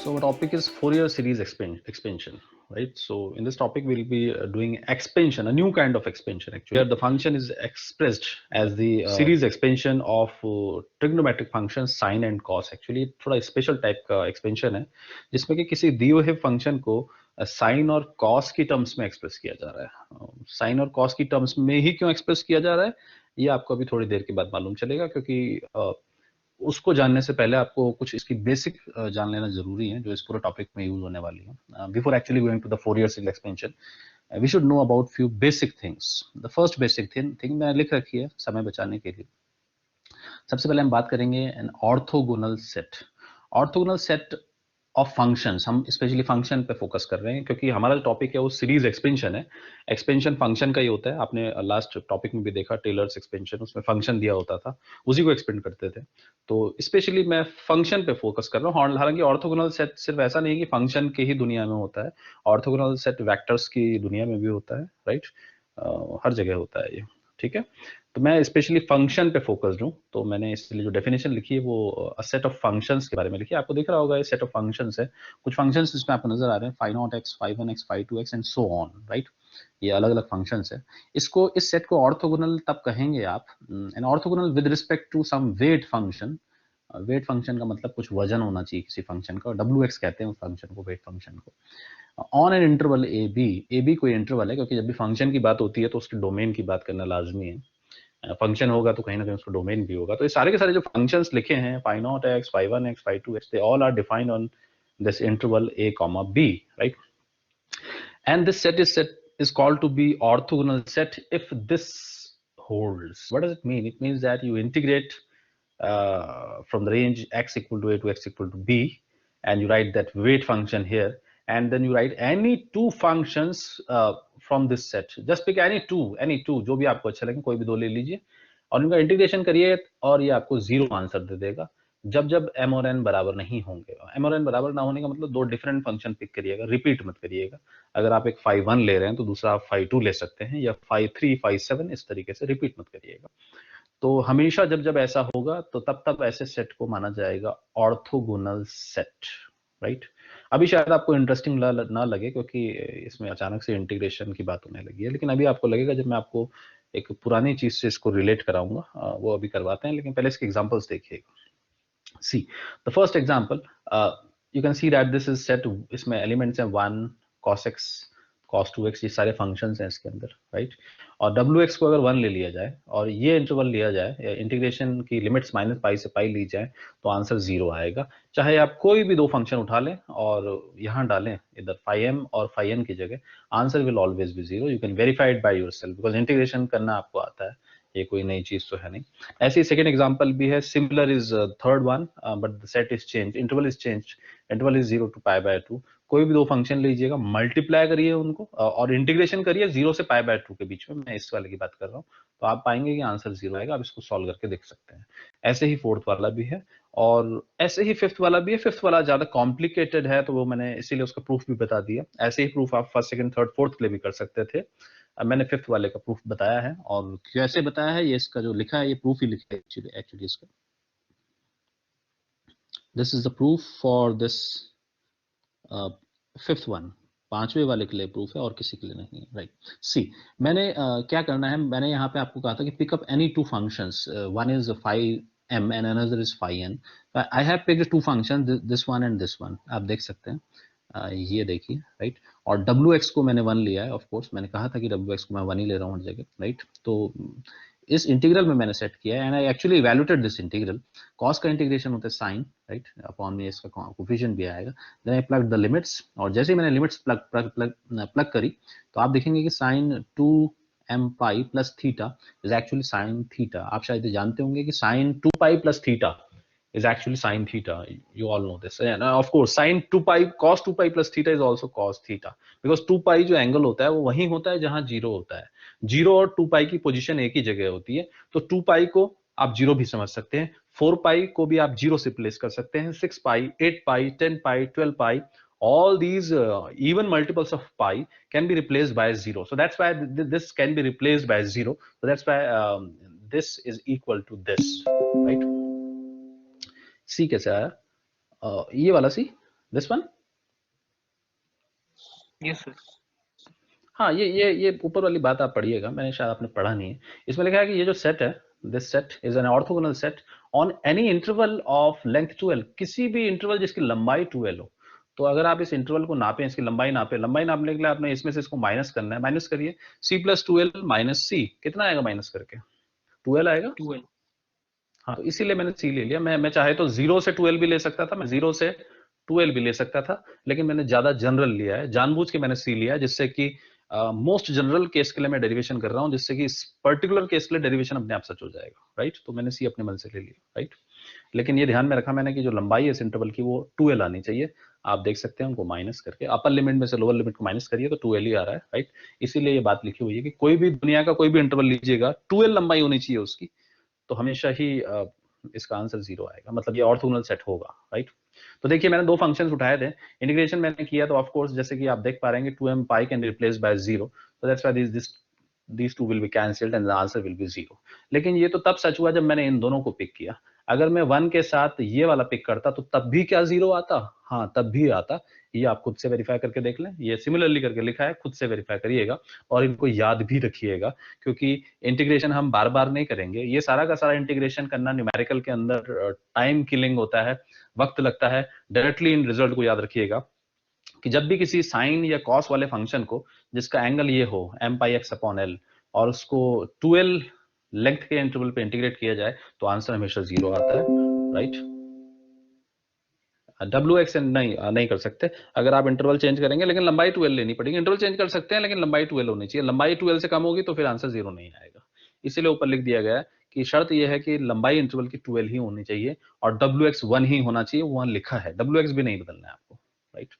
So our topic is Fourier series expansion, right? So in this topic we'll be doing expansion, a new kind of expansion actually. Where the function is expressed as the series expansion of trigonometric functions sin and cos. Actually थोड़ा special type का expansion है जिसमें कि किसी दिए हुए function को sign और कॉस की टर्म्स में एक्सप्रेस किया जा रहा है. साइन और कॉस की टर्म्स में ही क्यों एक्सप्रेस किया जा रहा है ये आपको अभी थोड़ी देर के बाद मालूम चलेगा, क्योंकि उसको जानने से पहले आपको कुछ इसकी बेसिक जान लेना जरूरी है जो इस पूरे टॉपिक में यूज होने वाली है. Before actually going to the Fourier series expansion we should know about few basic things. The first basic thing मैंने लिख रखी है समय बचाने के लिए. सबसे पहले हम बात करेंगे an orthogonal set. Orthogonal set of functions. हम स्पेशली फंक्शन पे फोकस कर रहे हैं क्योंकि हमारा जो टॉपिक है वो सीरीज एक्सपेंशन है. एक्सपेंशन फंक्शन का ही होता है. आपने लास्ट टॉपिक में भी देखा टेलर्स एक्सपेंशन, उसमें फंक्शन दिया होता था, उसी को एक्सपेंड करते थे. तो स्पेशली मैं फंक्शन पे फोकस कर रहा हूँ. हालांकि ऑर्थोगोनल सेट सिर्फ ऐसा नहीं है कि फंक्शन के ही दुनिया में होता है. ऑर्थोगोनल सेट वेक्टर्स की दुनिया में भी होता है, राइट. हर जगह होता है ये, ठीक है. तो मैं स्पेशली फंक्शन पे फोकस्ड हूँ, तो मैंने इसलिए जो डेफिनेशन लिखी है वो सेट ऑफ फंक्शंस के बारे में लिखी है. आपको दिख रहा होगा ये सेट ऑफ फंक्शंस है. कुछ फंक्शंस इसमें आपको नजर आ रहे हैं, phi naught x, phi one x, phi two x and so on, right. ये अलग अलग फंक्शंस है. इसको इस सेट को ऑर्थोगोनल तब कहेंगे आप, and orthogonal with respect to some weight function. Weight function का मतलब कुछ वजन होना चाहिए किसी फंक्शन का. डब्ल्यू एक्स कहते हैं उस फंक्शन को, वेट फंक्शन को. On an interval a b कोई इंटरवल है, क्योंकि जब भी फंक्शन की बात होती है तो उसके डोमेन की बात करना लाजमी है. फंक्शन होगा तो कहीं ना कहीं उसका डोमेन भी होगा. तो ये सारे के सारे जो फंक्शंस लिखे हैं, phi naught x, phi one x, phi two x, they all are defined on this interval a comma b, right. And this set is called to be orthogonal set if this holds. What does it mean? It means that you integrate from the range x equal to a to x equal to b, and you write that weight function here, and then you write any two functions from this set. Just pick any two जो भी आपको अच्छा लगे, कोई भी दो ले लीजिए और इनका इंटीग्रेशन करिए और ये आपको जीरो आंसर दे देगा जब जब m और n बराबर नहीं होंगे. m और n बराबर ना होने का मतलब दो डिफरेंट फंक्शन पिक करिएगा, रिपीट मत करिएगा. अगर आप एक फाई वन ले रहे हैं तो दूसरा आप फाई टू ले सकते हैं, या फाई थ्री, फाई सेवन, इस तरीके से रिपीट मत करिएगा. तो हमेशा जब जब ऐसा होगा तो तब तब ऐसे सेट को माना जाएगा ऑर्थोगोनल सेट, राइट. अभी शायद आपको इंटरेस्टिंग ना लगे क्योंकि इसमें अचानक से इंटीग्रेशन की बात होने लगी है, लेकिन अभी आपको लगेगा जब मैं आपको एक पुरानी चीज से इसको रिलेट कराऊंगा. वो अभी करवाते हैं, लेकिन पहले इसके एग्जांपल्स देखिएगा. See the first example, you can see that this is set. इसमें एलिमेंट्स हैं 1 cos x, cos 2x, ये सारे फंक्शंस हैं इसके अंदर, राइट. और wx को अगर 1 ले लिया जाए और ये इंटरवल लिया जाए, इंटीग्रेशन की लिमिट्स माइनस पाई से पाई ली जाए, तो आंसर 0 आएगा. चाहे आप कोई भी दो फंक्शन उठा लें और यहाँ डालें इधर फाई m और फाई n की जगह, answer will always be 0. You can verify it by yourself because integration करना आपको आता है, ये कोई नई चीज तो है नहीं. ऐसे ही सेकंड एग्जांपल भी है, similar is third one, but the set is change, interval is change, interval is 0 to pi by 2. कोई भी दो फंक्शन लीजिएगा, मल्टीप्लाई करिए उनको और इंटीग्रेशन करिए 0 से पाई बाय 2 के बीच में. मैं इस वाले की बात कर रहा हूँ, तो आप पाएंगे कि आंसर 0 आएगा. आप इसको सॉल्व करके देख सकते हैं. ऐसे ही फोर्थ वाला भी है और ऐसे ही फिफ्थ वाला भी है. फिफ्थ वाला ज्यादा कॉम्प्लिकेटेड है तो वो मैंने इसीलिए उसका प्रूफ भी बता दिया. ऐसे ही प्रूफ आप फर्स्ट, सेकंड, थर्ड, फोर्थ के लिए भी कर सकते थे. अब मैंने फिफ्थ वाले का प्रूफ बताया है, और कैसे बताया है ये इसका जो लिखा है ये प्रूफ ही लिखा है एक्चुअली इसका. This is the proof for this fifth one. पांचवे वाले के लिए प्रूफ है और किसी के लिए नहीं, राइट. सी मैंने क्या करना है, मैंने यहाँ पे आपको कहा था कि pick up any two functions. One is phi m and another is phi n. I have picked two functions, this one and this one. आप देख सकते हैं, ये देखिए, राइट. और wx को मैंने 1 लिया है. ऑफ कोर्स मैंने कहा था कि wx को मैं 1 ही ले रहा हूँ हर जगह, राइट. तो इस इंटीग्रल में मैंने सेट किया है and I actually evaluated this integral. Cos का इंटीग्रेशन होता है साइन, राइट, अपॉन में इसका कोफिशिएंट भी आएगा. Then I plug the limits, और जैसे ही मैंने लिमिट्स प्लग करी तो आप देखेंगे कि sine 2m pi plus theta is actually sine theta. आप शायद जानते होंगे कि sine 2 pi plus theta is actually sine theta. You all know this. And of course sin 2 pi, cos 2 pi plus theta is also cos theta, because 2 pi जो angle होता है वो वहीं होता है जहां 0 होता है. 0 और 2 pi की पोजीशन एक ही जगह होती है, तो 2 pi को आप 0 भी समझ सकते हैं, 4 pi को भी आप 0 से प्लेस कर सकते हैं, 6 pi, 8 pi, 10 pi, 12 pi, all these even multiples of pi can be replaced by 0. So that's why this can be replaced by 0. So that's why this is equal to this, right. सी कैसे आया, ये वाला सी, this one. Yes sir. हाँ, ये ऊपर वाली बात आप पढ़िएगा, मैंने शायद आपने पढ़ा नहीं है। इसमें लिखा है कि ये जो सेट है, this set is an orthogonal set on any interval of length 12, किसी भी इंटरवल जिसकी लंबाई 12 हो। तो अगर आप इस इंटरवल को नापें, इसकी लंबाई नापें, लंबाई नापने के लिए आपने इसमें से इसको माइनस करना है। माइनस करिए, c प्लस 12 माइनस c, कितना आएगा माइनस करके? 12 आएगा। 12। हाँ, तो इसीलिए मैंने c ले लिया। मैं चाहे तो 0 से 12 भी ले सकता था, मैं 0 से 12 भी ले सकता था, लेकिन मैंने ज्यादा जनरल लिया है, जानबूझ के मैंने c लिया, जिससे कि मोस्ट जनरल केस के लिए मैं डेरिवेशन कर रहा हूं, जिससे कि इस पर्टिकुलर केस के लिए डेरिवेशन अपने आप सच हो जाएगा, राइट। तो मैंने c अपने मन से ले लिया, राइट। लेकिन ये ध्यान में रखा मैंने कि जो लंबाई है इस इंटरवल की वो 2l आनी चाहिए। आप देख सकते हैं उनको माइनस करके, अपर लिमिट में से लोअर लिमिट को माइनस करिए तो 2l ही आ रहा है, राइट। इसीलिए ये बात लिखी हुई है कि कोई भी दुनिया का कोई भी इंटरवल लीजिएगा, 2l लंबाई होनी चाहिए उसकी, तो हमेशा ही इसका आंसर 0 आएगा, मतलब ये ऑर्थोगोनल सेट होगा, राइट। तो देखिए मैंने दो फंक्शंस उठाए थे, इंटीग्रेशन मैंने किया तो ऑफ कोर्स जैसे कि आप देख पा रहे हैं 2m pi can replace by 0, so that's why these two will be cancelled and the answer will be 0। लेकिन ये तो तब सच हुआ जब मैंने इन दोनों को पिक किया। अगर मैं 1 के साथ ये वाला पिक करता तो तब भी क्या 0 आता? हाँ, तब भी आता। ये आप खुद से वेरीफाई करके देख लें, ये सिमिलरली करके लिखा है, खुद से वेरीफाई करिएगा और इनको याद भी रखिएगा, क्योंकि इंटीग्रेशन हम बार बार नहीं करेंगे। ये सारा का सारा इंटीग्रेशन करना न्यूमेरिकल के अंदर टाइम किलिंग होता है, वक्त लगता है। डायरेक्टली इन रिजल्ट को याद रखिएगा कि जब भी किसी साइन या कॉस वाले फंक्शन को जिसका एंगल ये हो m पाई x अपॉन l और उसको 2l लेंथ के इंटरवल पे इंटीग्रेट किया जाए तो आंसर हमेशा 0 आता है, राइट। डब्ल्यू एक्स नहीं कर सकते अगर आप इंटरवल चेंज करेंगे, लेकिन लंबाई 12 लेनी पड़ेगी। इंटरवल चेंज कर सकते हैं लेकिन लंबाई 12 होनी चाहिए, लंबाई 12 से कम होगी तो फिर आंसर 0 नहीं आएगा। इसीलिए ऊपर लिख दिया गया है कि शर्त यह है कि लंबाई इंटरवल की 12 ही होनी चाहिए और डब्ल्यू एक्स 1 ही होना चाहिए, वहां लिखा है, डब्ल्यू एक्स भी नहीं बदलना है आपको, राइट।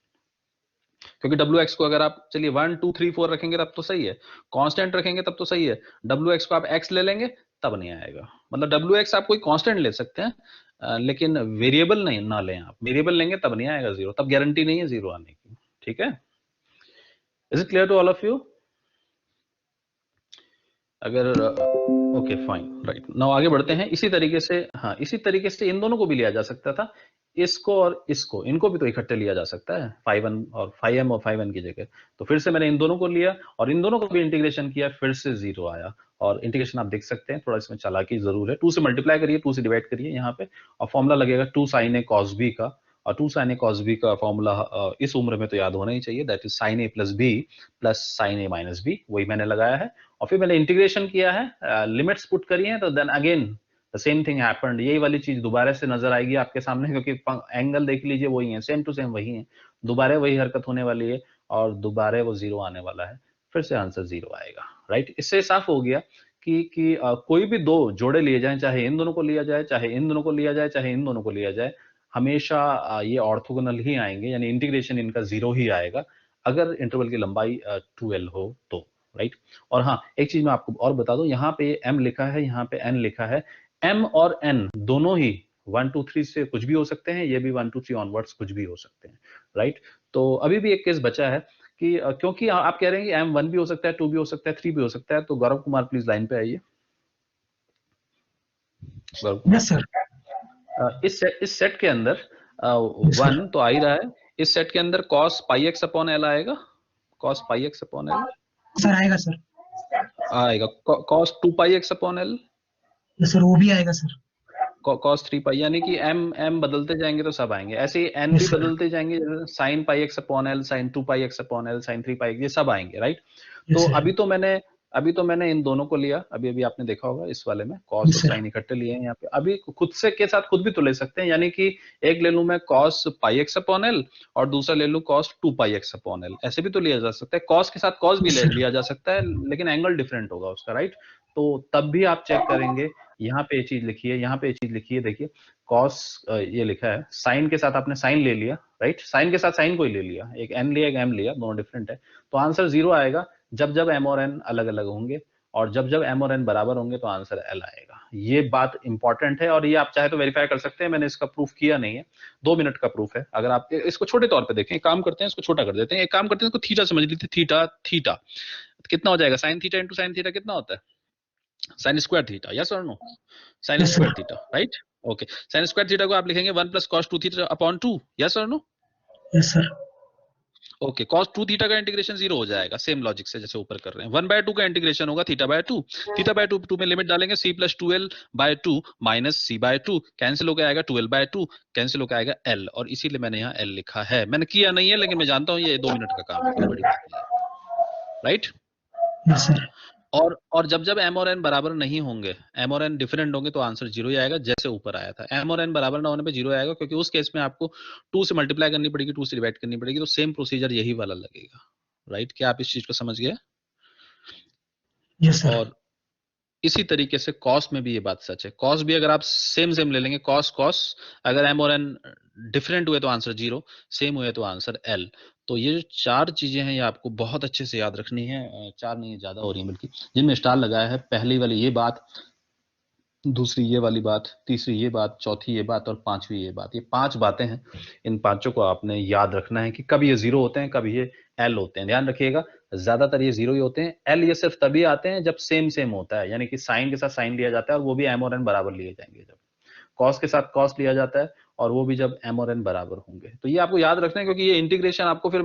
क्योंकि डब्ल्यू एक्स को अगर आप चलिए 1 2 3 4 रखेंगे तब तो सही है, कांस्टेंट रखेंगे तब तो सही है, डब्ल्यू एक्स को आप एक्स ले लेंगे तब नहीं आएगा। मतलब डब्ल्यू एक्स आप कोई कांस्टेंट ले सकते हैं, लेकिन वेरिएबल नहीं ना लें। आप वेरिएबल लेंगे तब नहीं आएगा 0, तब गारंटी नहीं है 0 आने की, ठीक है। Is it clear to all of you? अगर ओके फाइन, राइट। नाउ आगे बढ़ते हैं। इसी तरीके से, हाँ, इसी तरीके से इन दोनों को भी लिया जा सकता था, इसको और इसको, इनको भी तो इकट्ठे लिया जा सकता है, 5n और 5m और 5n की जगह। तो फिर से मैंने इन दोनों को लिया और इन दोनों को भी इंटीग्रेशन किया, फिर से 0 आया। और इंटीग्रेशन आप देख सकते हैं, थोड़ा इसमें चालाकी जरूर है। 2 से मल्टीप्लाई करिए, 2 से डिवाइड करिए यहाँ पे, और फॉर्मूला लगेगा 2 sin a cos b का। और 2 sin a cos b का फॉर्मूला इस उम्र में तो याद होना ही चाहिए, that is sin a plus b plus sin a minus b, वही मैंने लगाया है। और फिर मैंने इंटीग्रेशन किया है, लिमिट्स पुट करी हैं, तो then again the same thing happened. यही वाली चीज दोबारा से नजर आएगी आपके सामने, क्योंकि एंगल देख लीजिए वही है, सेम टू सेम वही है, दोबारा वही हरकत होने वाली है और दोबारा वो 0 आने वाला है, फिर से आंसर 0 आएगा, राइट। इससे साफ हो गया कि कोई भी दो जोड़े लिए जाएं, चाहे इन दोनों को लिया जाए, चाहे इन दोनों को लिया जाए, चाहे इन दोनों को लिया जाए, हमेशा ये ऑर्थोगोनल ही आएंगे, यानी इंटीग्रेशन इनका 0 ही आएगा अगर इंटरवल की लंबाई 2l हो तो, राइट। और हाँ, एक चीज मैं आपको और बता दूं, यहाँ पे m लिखा है, यहाँ पे n लिखा है, m और n दोनों ही 1 2 3 से कुछ भी हो सकते हैं, ये भी 1 2 3 ऑनवर्ड्स कुछ भी हो सकते हैं, राइट। तो अभी भी एक केस बचा है कि क्योंकि आप कह रहे हैं कि m 1 भी हो सकता है, 2 भी हो सकता है, 3 भी हो सकता है, तो गौरव कुमार प्लीज लाइन पे आइए। Gaurav Kumar, yes sir. इस सेट के अंदर 1 तो आ ही रहा है, इस सेट के अंदर cos पाई x अपॉन l आएगा, cos पाई x अपॉन l सर आएगा सर। आएगा, cos 2 पाई x अपॉन l, सर वो भी आएगा सर। cos 3 पाई, यानी कि m बदलते जाएंगे तो सब आएंगे, ऐसे ही n भी बदलते जाएंगे, sin पाई x अपॉन l, sin 2 पाई x अपॉन l, sin 3 पाई, ये सब आएंगे, राइट। तो अभी तो मैंने इन दोनों को लिया, अभी आपने देखा होगा इस वाले में cos और sin इकट्ठे लिए हैं यहाँ पे। अभी खुद से के साथ खुद भी तो ले सकते हैं, यानी कि एक ले लूं मैं cos पाई x अपॉन l और दूसरा ले लूं cos 2 पाई x अपॉन l, ऐसे भी तो लिया जा सकता है। cos के साथ cos भी लिया जा सकता है, लेकिन एंगल डिफरेंट होगा उसका, राइट। तो तब भी आप चेक करेंगे, यहाँ पे ये चीज लिखी है, यहाँ पे ये चीज लिखी है, देखिए cos ये लिखा है, साइन के साथ आपने साइन ले लिया, राइट, साइन के साथ साइन को ही ले लिया, एक n लिया एक m लिया, दोनों डिफरेंट है, तो आंसर 0 आएगा जब जब m और n अलग अलग होंगे, और जब जब m और n बराबर होंगे तो आंसर l आएगा। ये बात इंपॉर्टेंट है और ये आप चाहे तो वेरीफाई कर सकते हैं, मैंने इसका प्रूफ किया नहीं है, 2 मिनट का प्रूफ है। अगर आप इसको छोटे तौर पे देखें, एक काम करते हैं, इसको छोटा कर देते हैं, एक काम करते हैं, इसको थीटा समझ लीजिए, थीटा थीटा कितना हो जाएगा, sine theta into sine theta कितना होता है, साइन स्क्वायर थीटा, यस और no, sine Yes, square theta, right. Okay, sine square theta को आप लिखेंगे 1 plus cos 2 theta upon 2, yes और no, yes sir. Okay, cos 2 theta का इंटीग्रेशन 0 हो जाएगा, सेम लॉजिक से जैसे ऊपर कर रहे हैं। 1/2 का इंटीग्रेशन होगा थीटा/2, थीटा/2 में लिमिट डालेंगे c + 2l/2 minus c/2, cancel होकर आएगा 2l/2, कैंसिल होकर आएगा l, और इसीलिए मैंने यहाँ l लिखा है। मैंने किया नहीं है, लेकिन मैं जानता हूँ ये 2 मिनट का काम है, कोई बड़ी बात नहीं है, राइट। Yes sir. और जब जब m और n बराबर नहीं होंगे, m और n डिफरेंट होंगे, तो आंसर 0 ही आएगा, जैसे ऊपर आया था। m और n बराबर ना होने पे 0 आएगा, क्योंकि उस केस में आपको 2 से मल्टीप्लाई करनी पड़ेगी, 2 से डिवाइड करनी पड़ेगी, तो सेम प्रोसीजर यही वाला लगेगा, राइट। क्या आप इस चीज को समझ गए? Yes sir. और इसी तरीके से कॉस में भी ये बात सच है। कॉस भी अगर आप सेम सेम ले लेंगे, कॉस कॉस, अगर m और n डिफरेंट हुए तो आंसर 0, सेम हुए तो आंसर l। तो ये जो 4 चीजें हैं, ये आपको बहुत अच्छे से याद रखनी है। 4 नहीं, ज्यादा हो रही है बल्कि, जिनमें स्टार लगाया है। पहली वाली ये बात, दूसरी ये वाली बात, तीसरी ये बात, चौथी ये बात, और पांचवी ये बात। ये 5 बातें हैं, इन पांचों को आपने याद रखना है कि कब ये 0 होते हैं, कब ये l होते हैं। ध्यान रखिएगा, ज्यादातर ये 0 ही होते हैं। l ये सिर्फ तभी आते हैं जब सेम सेम होता है, यानी कि साइन के साथ साइन लिया जाता है, और वो भी m और n बराबर लिए जाएंगे। जब कॉस के साथ कॉस लिया जाता है, और वो भी जब m और n बराबर होंगे। तो ये आपको याद रखना है, क्योंकि ये इंटीग्रेशन आपको फिर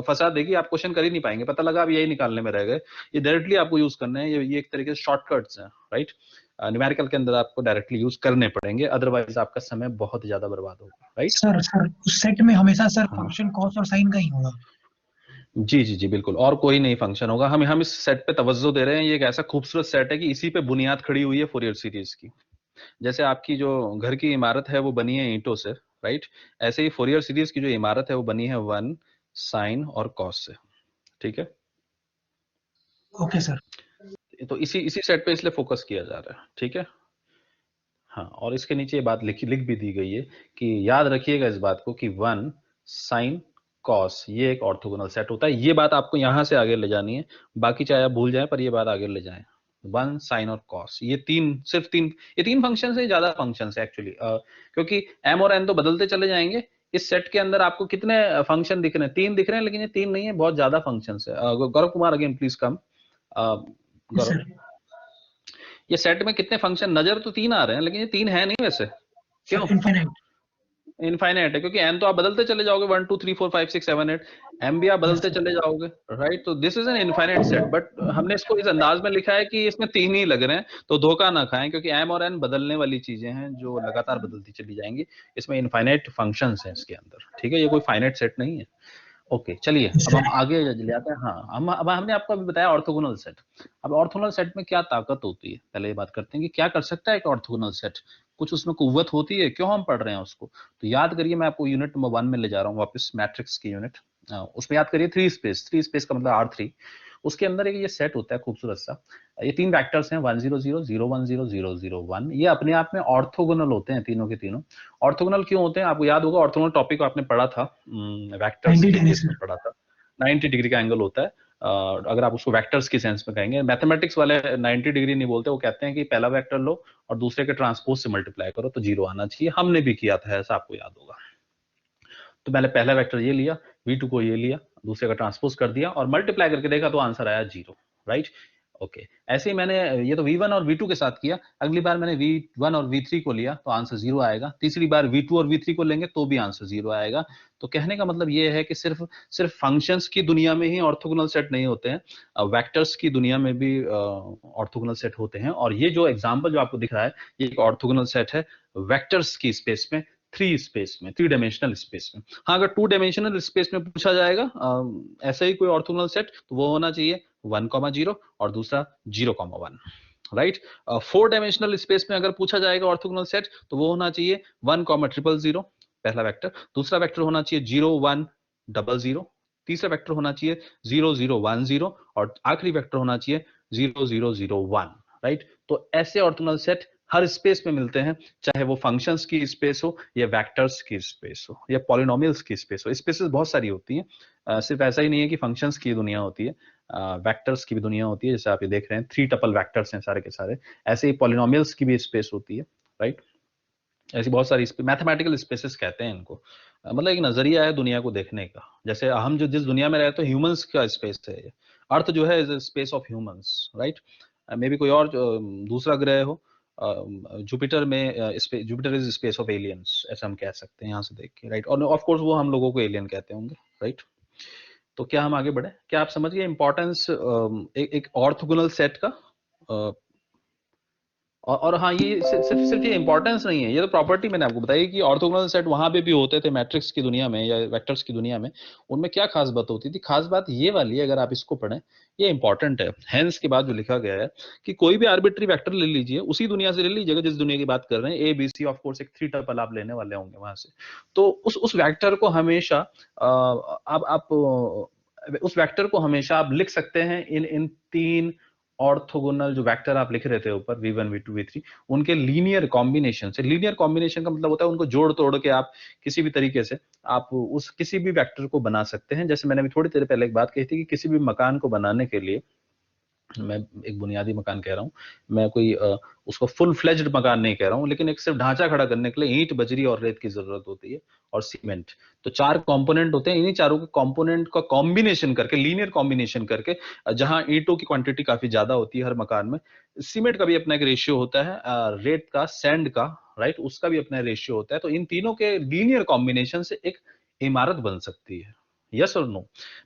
फंसा देगी, आप क्वेश्चन कर ही नहीं पाएंगे। पता लगा आप यही निकालने में रह गए। ये डायरेक्टली आपको यूज करना है, ये एक तरीके से शॉर्टकट्स हैं, राइट। न्यूमेरिकल के अंदर आपको डायरेक्टली यूज करने पड़ेंगे, अदरवाइज आपका समय बहुत ज्यादा बर्बाद होगा, राइट। सर सर उस सेट में हमेशा सर हाँ, फंक्शन कॉस और साइन का ही होगा। जी जी जी, बिल्कुल, और कोई नहीं फंक्शन होगा। हम इस सेट पे तवज्जो दे रहे हैं। ये एक ऐसा खूबसूरत सेट है कि इसी पे बुनियाद खड़ी हुई है फोरियर सीरीज की। जैसे आपकी जो घर की इमारत है वो बनी है ईंटों से, राइट, ऐसे ही फोरियर सीरीज की जो इमारत है वो बनी है 1 साइन और कॉस से, ठीक है। Okay sir. तो इसी इसी सेट पे इसलिए फोकस किया जा रहा है, ठीक है। हाँ, और इसके नीचे ये बात लिख भी दी गई है कि याद रखिएगा इस बात को कि 1 साइन कॉस ये एक ऑर्थोगोनल सेट होता है। ये बात आपको यहां से आगे ले जानी है, बाकी चाहे आप भूल जाएं, पर ये बात आगे ले जाएं। 1 साइन और कॉस, ये सिर्फ तीन, ये 3 फंक्शन है, ज्यादा फंक्शन है एक्चुअली, क्योंकि m और n तो बदलते चले जाएंगे। इस सेट के अंदर आपको कितने फंक्शन दिख रहे हैं? 3 दिख रहे हैं, लेकिन ये 3 नहीं है, बहुत ज्यादा फंक्शन है। Gaurav Kumar again please come. Yes Gaurav, sir. ये सेट में कितने फंक्शन? नजर तो 3 आ रहे हैं, लेकिन ये 3 है नहीं वैसे। क्यों? Sir infinite. इनफाइनाइट है, क्योंकि n तो आप बदलते चले जाओगे, 1 2 3 4 5 6 7 8, m भी आप यस बदलते सर। चले जाओगे, राइट। तो this is an infinite set, but हमने इसको इस अंदाज में लिखा है कि इसमें 3 ही लग रहे हैं, तो धोखा ना खाएं, क्योंकि m और n बदलने वाली चीजें हैं जो लगातार बदलती चली जाएंगी। इसमें इनफाइनाइट फंक्शंस हैं इसके अंदर, ठीक है। ये कोई फाइनाइट सेट नहीं है। ओके, चलिए यस अब सर। हम आगे ले आते हैं। हाँ, अब हमने आपको अभी बताया ऑर्थोगोनल सेट। अब ऑर्थोगोनल सेट में क्या ताकत होती है, पहले ये बात करते हैं कि क्या कर सकता है एक ऑर्थोगोनल सेट। कुछ उसमें कुव्वत होती है, क्यों हम पढ़ रहे हैं उसको। तो याद करिए, मैं आपको यूनिट नंबर 1 में ले जा रहा हूँ वापस, मैट्रिक्स की यूनिट। उसमें याद करिए 3 स्पेस, 3 स्पेस का मतलब R3। उसके अंदर एक ये सेट होता है खूबसूरत सा। ये 3 वेक्टर्स हैं, 1 0 0 0 1 0 0 0 1। ये अपने आप में ऑर्थोगोनल होते हैं, तीनों के तीनों। ऑर्थोगोनल क्यों होते हैं? आपको याद होगा, ऑर्थोगोनल टॉपिक को आपने पढ़ा था, वेक्टर्स 90 के डिग्री केस में सर। पढ़ा था। 90 डिग्री का एंगल होता है। अगर आप उसको वेक्टर्स के सेंस में कहेंगे, मैथमेटिक्स वाले 90 डिग्री नहीं बोलते, वो कहते हैं कि पहला वेक्टर लो और दूसरे के ट्रांसपोज से मल्टीप्लाई करो तो 0 आना चाहिए। हमने भी किया था ऐसा, आपको याद होगा। तो मैंने पहला वेक्टर ये लिया, v2 को ये लिया, दूसरे का ट्रांसपोज कर दिया और मल्टीप्लाई करके देखा तो आंसर आया 0, राइट। ओके, ऐसे ही मैंने ये तो v1 और v2 के साथ किया। अगली बार मैंने v1 और v3 को लिया तो आंसर 0 आएगा। तीसरी बार v2 और v3 को लेंगे तो भी आंसर 0 आएगा। तो कहने का मतलब ये है कि सिर्फ सिर्फ फंक्शंस की दुनिया में ही ऑर्थोगोनल सेट नहीं होते हैं, वेक्टर्स की दुनिया में भी ऑर्थोगोनल सेट होते हैं। और ये जो एग्जाम्पल जो आपको दिख रहा है, ये एक ऑर्थोगोनल सेट है वेक्टर्स की स्पेस में, 3 स्पेस में, 3 डायमेंशनल स्पेस में। हाँ, अगर 2 डायमेंशनल स्पेस में पूछा जाएगा ऐसा ही कोई ऑर्थोगोनल सेट, तो वो होना चाहिए 1 0 और दूसरा 0 1, राइट। 4 डायमेंशनल स्पेस में अगर पूछा जाएगा ऑर्थोगोनल सेट, तो वो होना चाहिए 1 0 0 पहला वेक्टर, दूसरा वेक्टर होना चाहिए 0 1 0 0, तीसरा वेक्टर होना चाहिए 0 0 1 0, और आखिरी वेक्टर होना चाहिए 0 0 0 1, राइट। तो ऐसे ऑर्थोगोनल सेट हर स्पेस में मिलते हैं, चाहे वो फंक्शंस की स्पेस हो या वेक्टर्स की स्पेस हो या पॉलिनोमियल्स की स्पेस हो। स्पेसेस बहुत सारी होती हैं, सिर्फ ऐसा ही नहीं है कि फंक्शंस की दुनिया होती है, वेक्टर्स की भी दुनिया होती है। जैसे आप ये देख रहे हैं 3 टपल वेक्टर्स हैं सारे के सारे, ऐसे ही पॉलिनोमियल्स की भी स्पेस होती है, राइट। ऐसी बहुत सारी मैथमेटिकल स्पेसेस कहते हैं इनको। मतलब एक नजरिया है दुनिया को देखने का। जैसे हम जो जिस दुनिया में रहते हैं, ह्यूमंस का स्पेस है ये। अर्थ जो है is space of humans, right. May be कोई और दूसरा ग्रह हो, जुपिटर में Jupiter is space of aliens, ऐसा हम कह सकते हैं यहाँ से देख के, राइट। और ऑफ कोर्स वो हम लोगों को एलियन कहते होंगे, राइट। तो क्या हम आगे बढ़े? क्या आप समझ गए इंपॉर्टेंस एक ऑर्थोगोनल सेट का? और हाँ, ये सिर्फ ये इंपॉर्टेंस नहीं है, ये तो प्रॉपर्टी मैंने आपको बताई कि ऑर्थोगोनल सेट वहां पे भी होते थे मैट्रिक्स की दुनिया में या वेक्टर्स की दुनिया में। उनमें क्या खास बात होती थी? खास बात ये वाली है, अगर आप इसको पढ़ें, ये इंपॉर्टेंट है। हेंस के बाद जो लिखा गया है कि कोई भी आर्बिट्री वेक्टर ले लीजिए, उसी दुनिया से ले लीजिएगा जिस दुनिया की बात कर रहे हैं, A B C, of course एक 3 टपल आप लेने वाले होंगे वहां से। तो उस वेक्टर को हमेशा आप उस वेक्टर को हमेशा आप लिख सकते हैं इन 3 ऑर्थोगोनल जो वेक्टर आप लिख रहे थे ऊपर, v1 v2 v3, उनके लीनियर कॉम्बिनेशन से। लीनियर कॉम्बिनेशन का मतलब होता है उनको जोड़ तोड़ के आप किसी भी तरीके से आप उस किसी भी वेक्टर को बना सकते हैं। जैसे मैंने अभी थोड़ी देर पहले एक बात कही थी कि किसी भी मकान को बनाने के लिए, मैं एक बुनियादी मकान कह रहा हूँ, मैं कोई उसको फुल फ्लेज्ड मकान नहीं कह रहा हूँ, लेकिन एक सिर्फ ढांचा खड़ा करने के लिए ईंट, बजरी और रेत की जरूरत होती है, और सीमेंट। तो 4 कंपोनेंट होते हैं। इन्हीं चारों के कंपोनेंट का कॉम्बिनेशन करके, लीनियर कॉम्बिनेशन करके, जहां ईंटों की क्वांटिटी काफी ज्यादा होती है हर मकान में, सीमेंट का भी अपना एक रेशियो होता है, रेत का, सैंड का, राइट, उसका भी अपना रेशियो होता है। तो इन तीनों के लीनियर कॉम्बिनेशन से एक इमारत बन सकती है। यस और नो?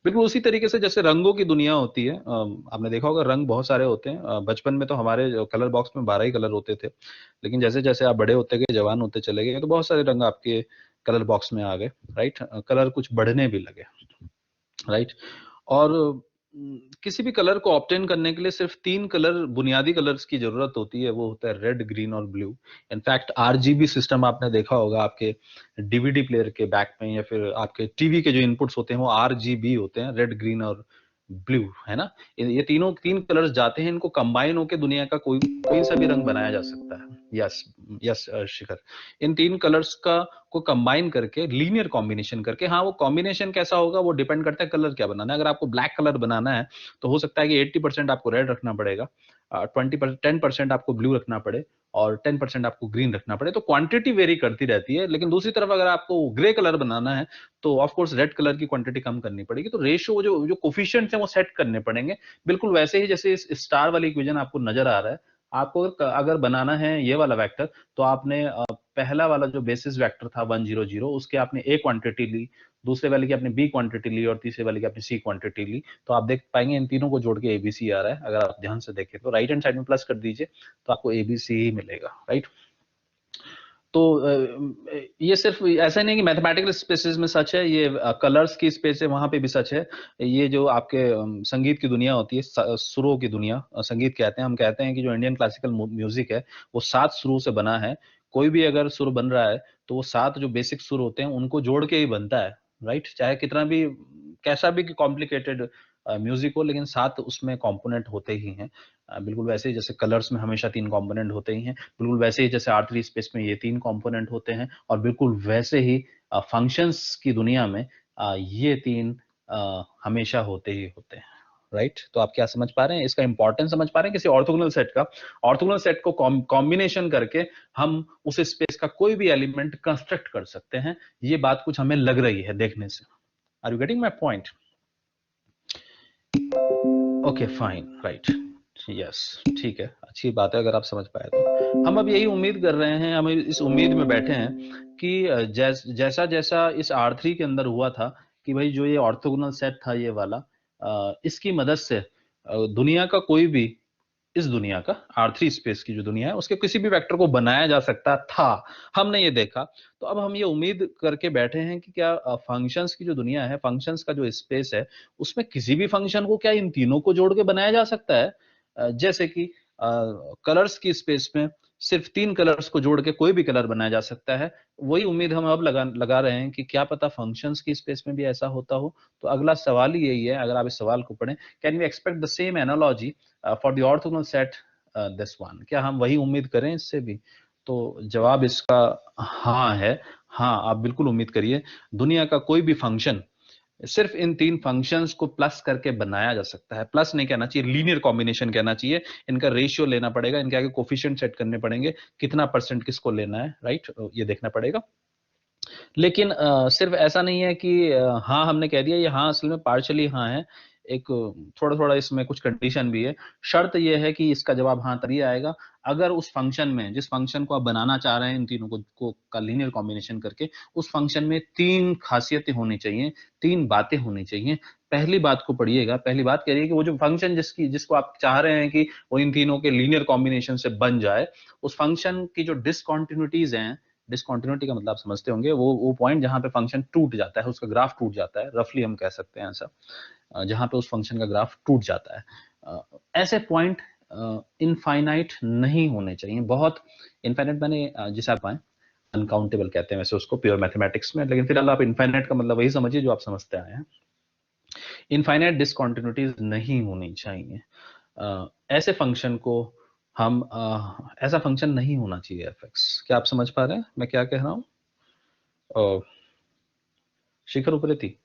बिल्कुल उसी तरीके से जैसे रंगों की दुनिया होती है, आपने देखा होगा रंग बहुत सारे होते हैं। बचपन में तो हमारे कलर बॉक्स में 12 ही कलर होते थे, लेकिन जैसे जैसे आप बड़े होते गए, जवान होते चले गए, तो बहुत सारे रंग आपके कलर बॉक्स में आ गए, राइट। कलर कुछ बढ़ने भी लगे, राइट। और किसी भी कलर को ऑब्टेन करने के लिए सिर्फ 3 कलर, बुनियादी कलर्स की जरूरत होती है। वो होता है रेड, ग्रीन और ब्लू। इनफैक्ट आरजीबी सिस्टम आपने देखा होगा आपके डीवीडी प्लेयर के बैक में, या फिर आपके टीवी के जो इनपुट्स होते हैं वो आरजीबी होते हैं, रेड, ग्रीन और ब्लू, है ना। ये तीनों 3 कलर्स जाते हैं, इनको कंबाइन होकर दुनिया का कोई कोई सा भी रंग बनाया जा सकता है। यस, यस शिखर, इन 3 कलर्स का को कंबाइन करके, लीनियर कॉम्बिनेशन करके, हाँ वो कॉम्बिनेशन कैसा होगा वो डिपेंड करता है कलर क्या बनाना है। अगर आपको ब्लैक कलर बनाना है तो हो सकता है कि 80% आपको रेड रखना पड़ेगा, 10% आपको ब्लू रखना पड़े, और 10% आपको ग्रीन रखना पड़े। तो क्वांटिटी वेरी करती रहती है। लेकिन दूसरी तरफ अगर आपको ग्रे कलर बनाना है तो ऑफ कोर्स रेड कलर की क्वांटिटी कम करनी पड़ेगी। तो रेशियो, जो जो कोफिशिएंट्स हैं वो सेट करने पड़ेंगे, बिल्कुल वैसे ही जैसे इस स्टार वाली इक्वेशन आपको नजर आ रहा है। आपको अगर बनाना है ये वाला वेक्टर, तो आपने पहला वाला जो बेसिस वेक्टर था 1 0 0, उसके आपने ए क्वांटिटी ली, दूसरे वाले की आपने बी क्वांटिटी ली, और तीसरे वाले की आपने सी क्वांटिटी ली। तो आप देख पाएंगे इन तीनों को जोड़ के एबीसी आ रहा है। अगर आप ध्यान से देखें तो राइट हैंड साइड में प्लस कर दीजिए तो आपको एबीसी ही मिलेगा, राइट। तो ये सिर्फ ऐसा नहीं कि मैथमेटिकल स्पेसेस में सच है, ये कलर्स की स्पेस है वहां पे भी सच है। ये जो आपके संगीत की दुनिया होती है, सुरों की दुनिया, संगीत कहते हैं, हम कहते हैं कि जो इंडियन क्लासिकल म्यूजिक है वो 7 सुरों से बना है। कोई भी अगर सुर बन रहा है तो वो 7 जो बेसिक सुर होते हैं उनको जोड़ के ही बनता है, राइट। चाहे कितना भी, कैसा भी कॉम्प्लिकेटेड म्यूजिक हो, लेकिन 7 उसमें कंपोनेंट होते ही हैं। बिल्कुल वैसे ही जैसे कलर्स में हमेशा 3 कंपोनेंट होते ही हैं, बिल्कुल वैसे ही जैसे R3 स्पेस में ये 3 कंपोनेंट होते हैं, और बिल्कुल वैसे ही फंक्शंस की दुनिया में ये 3 हमेशा होते ही होते हैं, राइट। तो आप क्या समझ पा रहे हैं, इसका इंपॉर्टेंस समझ पा रहे हैं किसी ऑर्थोगोनल सेट का? ऑर्थोगोनल सेट को कॉम्बिनेशन करके हम उस स्पेस का कोई भी एलिमेंट कंस्ट्रक्ट कर सकते हैं। ये बात कुछ हमें लग रही है देखने से। Are you getting my point? Okay fine, right, yes, ठीक है, अच्छी बात है अगर आप समझ पाए तो। हम अब यही उम्मीद कर रहे हैं, हम इस उम्मीद में बैठे हैं कि जैसा जैसा इस R3 के अंदर हुआ था कि भाई जो ये ऑर्थोगोनल सेट था ये वाला, इसकी मदद से दुनिया का कोई भी, इस दुनिया का, R3 स्पेस की जो दुनिया है उसके किसी भी वेक्टर को बनाया जा सकता था। हमने ये देखा। तो अब हम ये उम्मीद करके बैठे हैं कि क्या फंक्शंस की जो दुनिया है, फंक्शंस का जो स्पेस है, उसमें किसी भी फंक्शन को क्या इन तीनों को जोड़ के बनाया जा सकता है? जैसे कि कलर्स की स्पेस में सिर्फ 3 कलर्स को जोड़ के कोई भी कलर बनाया जा सकता है। वही उम्मीद हम अब लगा रहे हैं कि क्या पता फंक्शंस की स्पेस में भी ऐसा होता हो। तो अगला सवाल ही यही है, अगर आप इस सवाल को पढ़ें, can we expect the same analogy for the orthogonal set this one? क्या हम वही उम्मीद करें इससे भी? तो जवाब इसका हाँ है। हाँ, आप बिल्कुल उम्मीद करिए। दुनिया का कोई भी फंक्शन सिर्फ इन 3 फंक्शंस को प्लस करके बनाया जा सकता है। प्लस नहीं कहना चाहिए, लीनियर कॉम्बिनेशन कहना चाहिए। इनका रेशियो लेना पड़ेगा, इनके आगे कोफिशिएंट सेट करने पड़ेंगे, कितना परसेंट किसको लेना है, राइट, ये देखना पड़ेगा। लेकिन सिर्फ ऐसा नहीं है कि हाँ हमने कह दिया, ये हाँ असल में पार्शली हाँ है। एक थोड़ा थोड़ा इसमें कुछ कंडीशन भी है। शर्त यह है कि इसका जवाब हाँ तभी आएगा अगर उस फंक्शन में, जिस फंक्शन को आप बनाना चाह रहे हैं इन तीनों को का लीनियर कॉम्बिनेशन करके, उस फंक्शन में 3 खासियतें होनी चाहिए, 3 बातें होनी चाहिए। पहली बात को पढ़िएगा। पहली बात कह रही है कि वो जो फंक्शन जिसको आप चाह रहे हैं कि वो इन तीनों के लीनियर कॉम्बिनेशन से बन जाए, उस फंक्शन की जो डिसकंटिन्यूटीज हैं, डिसकंटिन्यूटी का मतलब आप समझते होंगे, वो पॉइंट जहां पे फंक्शन टूट जाता है, उसका ग्राफ टूट जाता है, रफली हम कह सकते हैं ऐसा, जहां पे उस फंक्शन का ग्राफ टूट जाता है, ऐसे पॉइंट इनफाइनाइट नहीं होने चाहिए। बहुत इनफाइनाइट मैंने जिसे आप पाए अनकाउंटेबल कहते हैं वैसे उसको प्योर मैथमेटिक्स में, लेकिन फिलहाल आप इनफाइनाइट का मतलब वही समझिए जो आप समझते आए हैं। इनफाइनाइट डिसकंटिन्यूटीज नहीं होनी चाहिए। ऐसे फंक्शन को हम ऐसा फंक्शन नहीं होना चाहिए fx। क्या आप समझ पा रहे हैं मैं क्या कह रहा हूं? Shikhar Upreti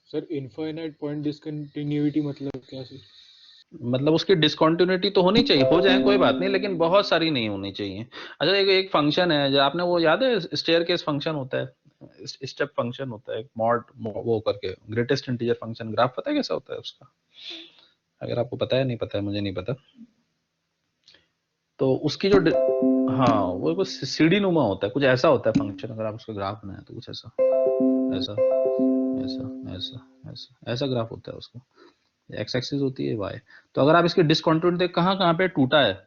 sir infinite point discontinuity मतलब क्या सर? मतलब उसकी डिसकंटिन्यूटी तो होनी चाहिए, हो जाए कोई बात नहीं, लेकिन बहुत सारी नहीं होनी चाहिए। अच्छा, एक फंक्शन है जो आपने वो याद है, स्टेयरकेस फंक्शन होता है, स्टेप फंक्शन होता है, मॉड वो करके ग्रेटेस्ट इंटीजर फंक्शन, ग्राफ पता है कैसा होता है उसका? अगर आपको पता है, नहीं पता है, मुझे नहीं पता, तो उसकी जो हाँ वो कुछ सीढ़ी नुमा होता है, कुछ ऐसा होता है फंक्शन, अगर आप उसका ग्राफ बनाए तो कुछ ऐसा ऐसा ऐसा ऐसा ऐसा ऐसा ग्राफ होता है उसका, एक्स एक्सिस होती है वाई। तो अगर आप इसकी डिसकंटिन्यूटी देख कहाँ कहाँ पे टूटा है,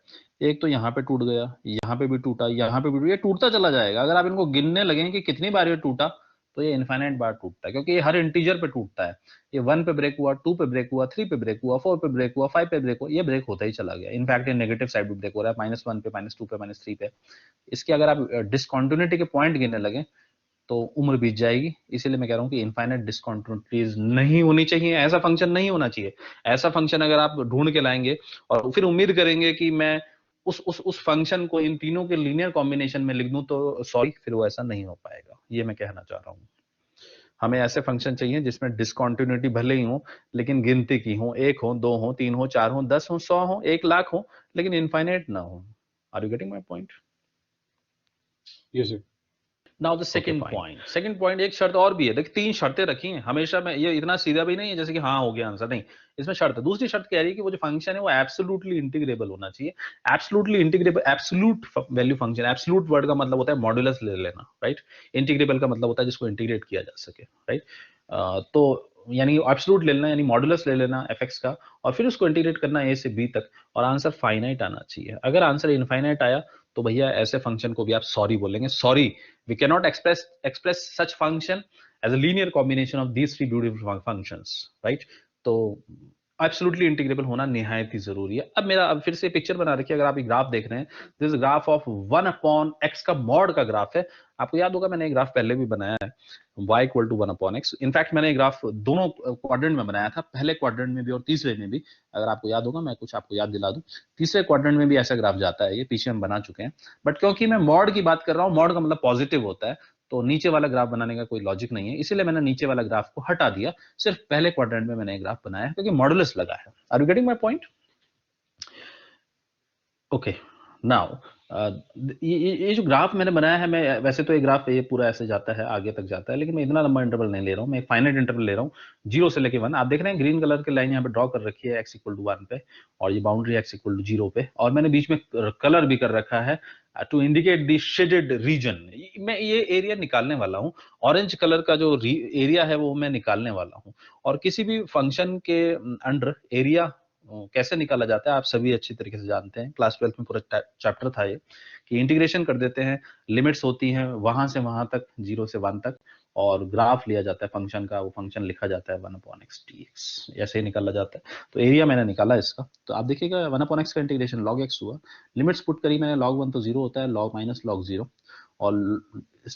एक तो यहाँ पे टूट गया, यहाँ पे भी टूटा, यहाँ पे भी, ये टूटता चला जाएगा। अगर आप इनको गिनने लगे कि कितनी बार ये टूटा, तो ये इनफाइनाइट बार टूटता है, क्योंकि ये हर इंटीजर पे टूटता है। ये 1 पे ब्रेक हुआ, 2 पे ब्रेक हुआ, 3 पे ब्रेक हुआ, 4 पे ब्रेक हुआ, 5 पे ब्रेक हुआ, ये ब्रेक होता ही चला गया। इनफैक्ट ये नेगेटिव साइड पे ब्रेक हो रहा है, -1 पे, -2 पे, -3 पे। इसके अगर आप डिसकंटिन्यूटी के पॉइंट गिनने लगे तो उम्र बीत जाएगी। इसीलिए मैं कह रहा हूं कि इनफाइनाइट डिसकंटिन्यूटीज नहीं होनी चाहिए, ऐसा फंक्शन नहीं होना चाहिए। ऐसा फंक्शन अगर आप ढूंढ के लाएंगे और फिर उम्मीद करेंगे कि मैं उस फंक्शन को इन तीनों के लीनियर कॉम्बिनेशन में लिख दूं, तो सॉरी, फिर वो ऐसा नहीं हो पाएगा। ये मैं कहना चाह रहा हूं। हमें ऐसे फंक्शन चाहिए जिसमें डिसकंटिन्यूटी भले ही हो, लेकिन गिनती की हो, 1 हो, 2 हो, 3 हो, 4 हो, 10 हो, 100 हो, 1,00,000 हो, लेकिन इनफाइनाइट ना हो। Are you getting my point? Yes sir. Now the second point, एक शर्त और भी है। देखिए 3 शर्तें रखी हैं हमेशा में, ये इतना सीधा भी नहीं है जैसे कि हाँ हो गया आंसर, नहीं, इसमें शर्त है। दूसरी शर्त कह रही है कि वो जो फंक्शन है वो एब्सोल्युटली इंटीग्रेबल होना चाहिए। Absolutely integrable, absolute value function, absolute word का मतलब होता है मॉड्यूलस ले लेना, राइट? इंटीग्रेबल का मतलब होता है जिसको इंटीग्रेट किया जा सके, राइट? तो यानी एब्सोल्यूट ले लेना, यानी मॉड्यूलस ले लेना fx का, और फिर उसको इंटीग्रेट करना a से b तक, और आंसर फाइनाइट आना चाहिए। अगर आंसर इनफाइनाइट आया तो भैया ऐसे फंक्शन को भी आप सॉरी बोलेंगे, sorry, we can not express such function as a linear combination of these 3 beautiful functions, right? तो एब्सोल्युटली इंटीग्रेबल होना निहायत ही जरूरी है। अब फिर से पिक्चर बना रखिए, अगर आप ये ग्राफ देख रहे हैं, दिस ग्राफ ऑफ 1/x का मॉड का ग्राफ है। आपको याद होगा मैंने एक ग्राफ पहले भी बनाया है, y equal to 1/x। In fact मैंने ग्राफ दोनों क्वाड्रेंट में बनाया था, पहले क्वाड्रेंट में भी और तीसरे में भी। अगर आपको याद होगा, मैं कुछ आपको याद दिला दूं, तीसरे क्वाड्रेंट में भी ऐसा ग्राफ जाता है, ये पीछे हम बना चुके हैं। बट क्योंकि मैं मॉड की बात कर रहा हूं, मॉड का मतलब पॉजिटिव होता है, तो नीचे वाला ग्राफ बनाने का कोई लॉजिक नहीं है, इसीलिए मैंने नीचे वाला ग्राफ को हटा दिया, सिर्फ पहले क्वाड्रेंट में मैंने ग्राफ बनाया है क्योंकि मॉडुलस लगा है। Are you getting my point? Okay, now ये जो ग्राफ मैंने बनाया है, मैं वैसे तो ये ग्राफ ये पूरा ऐसे जाता है, आगे तक जाता है, लेकिन मैं इतना लंबा इंटरवल नहीं ले रहा हूँ, मैं एक फाइनाइट इंटरवल ले रहा हूँ, 0 से लेके 1। आप देख रहे हैं ग्रीन कलर की लाइन यहाँ पे ड्रॉ कर रखी है x इक्वल टू 1 पे, और ये बाउंड्री x इक्वल टू 0 पे, और मैंने बीच में कलर भी कर रखा है to indicate the shaded region. मैं ये एरिया निकालने वाला हूँ, ऑरेंज कलर का जो एरिया है वो मैं निकालने वाला हूँ। और किसी भी फंक्शन के अंडर एरिया कैसे निकाला जाता है आप सभी अच्छी तरीके से जानते हैं, क्लास 12 में पूरा चैप्टर था ये, कि इंटीग्रेशन कर देते हैं, लिमिट्स होती हैं वहां से वहां तक, 0 से 1 तक, और ग्राफ लिया जाता है फंक्शन का, वो फंक्शन लिखा जाता है 1/x dx, ऐसे ही निकाला जाता है। तो एरिया मैंने निकाला इसका, तो आप देखिएगा 1/x का इंटीग्रेशन log x हुआ, लिमिट्स पुट करी मैंने, log 1 तो 0 होता है, log माइनस log 0, और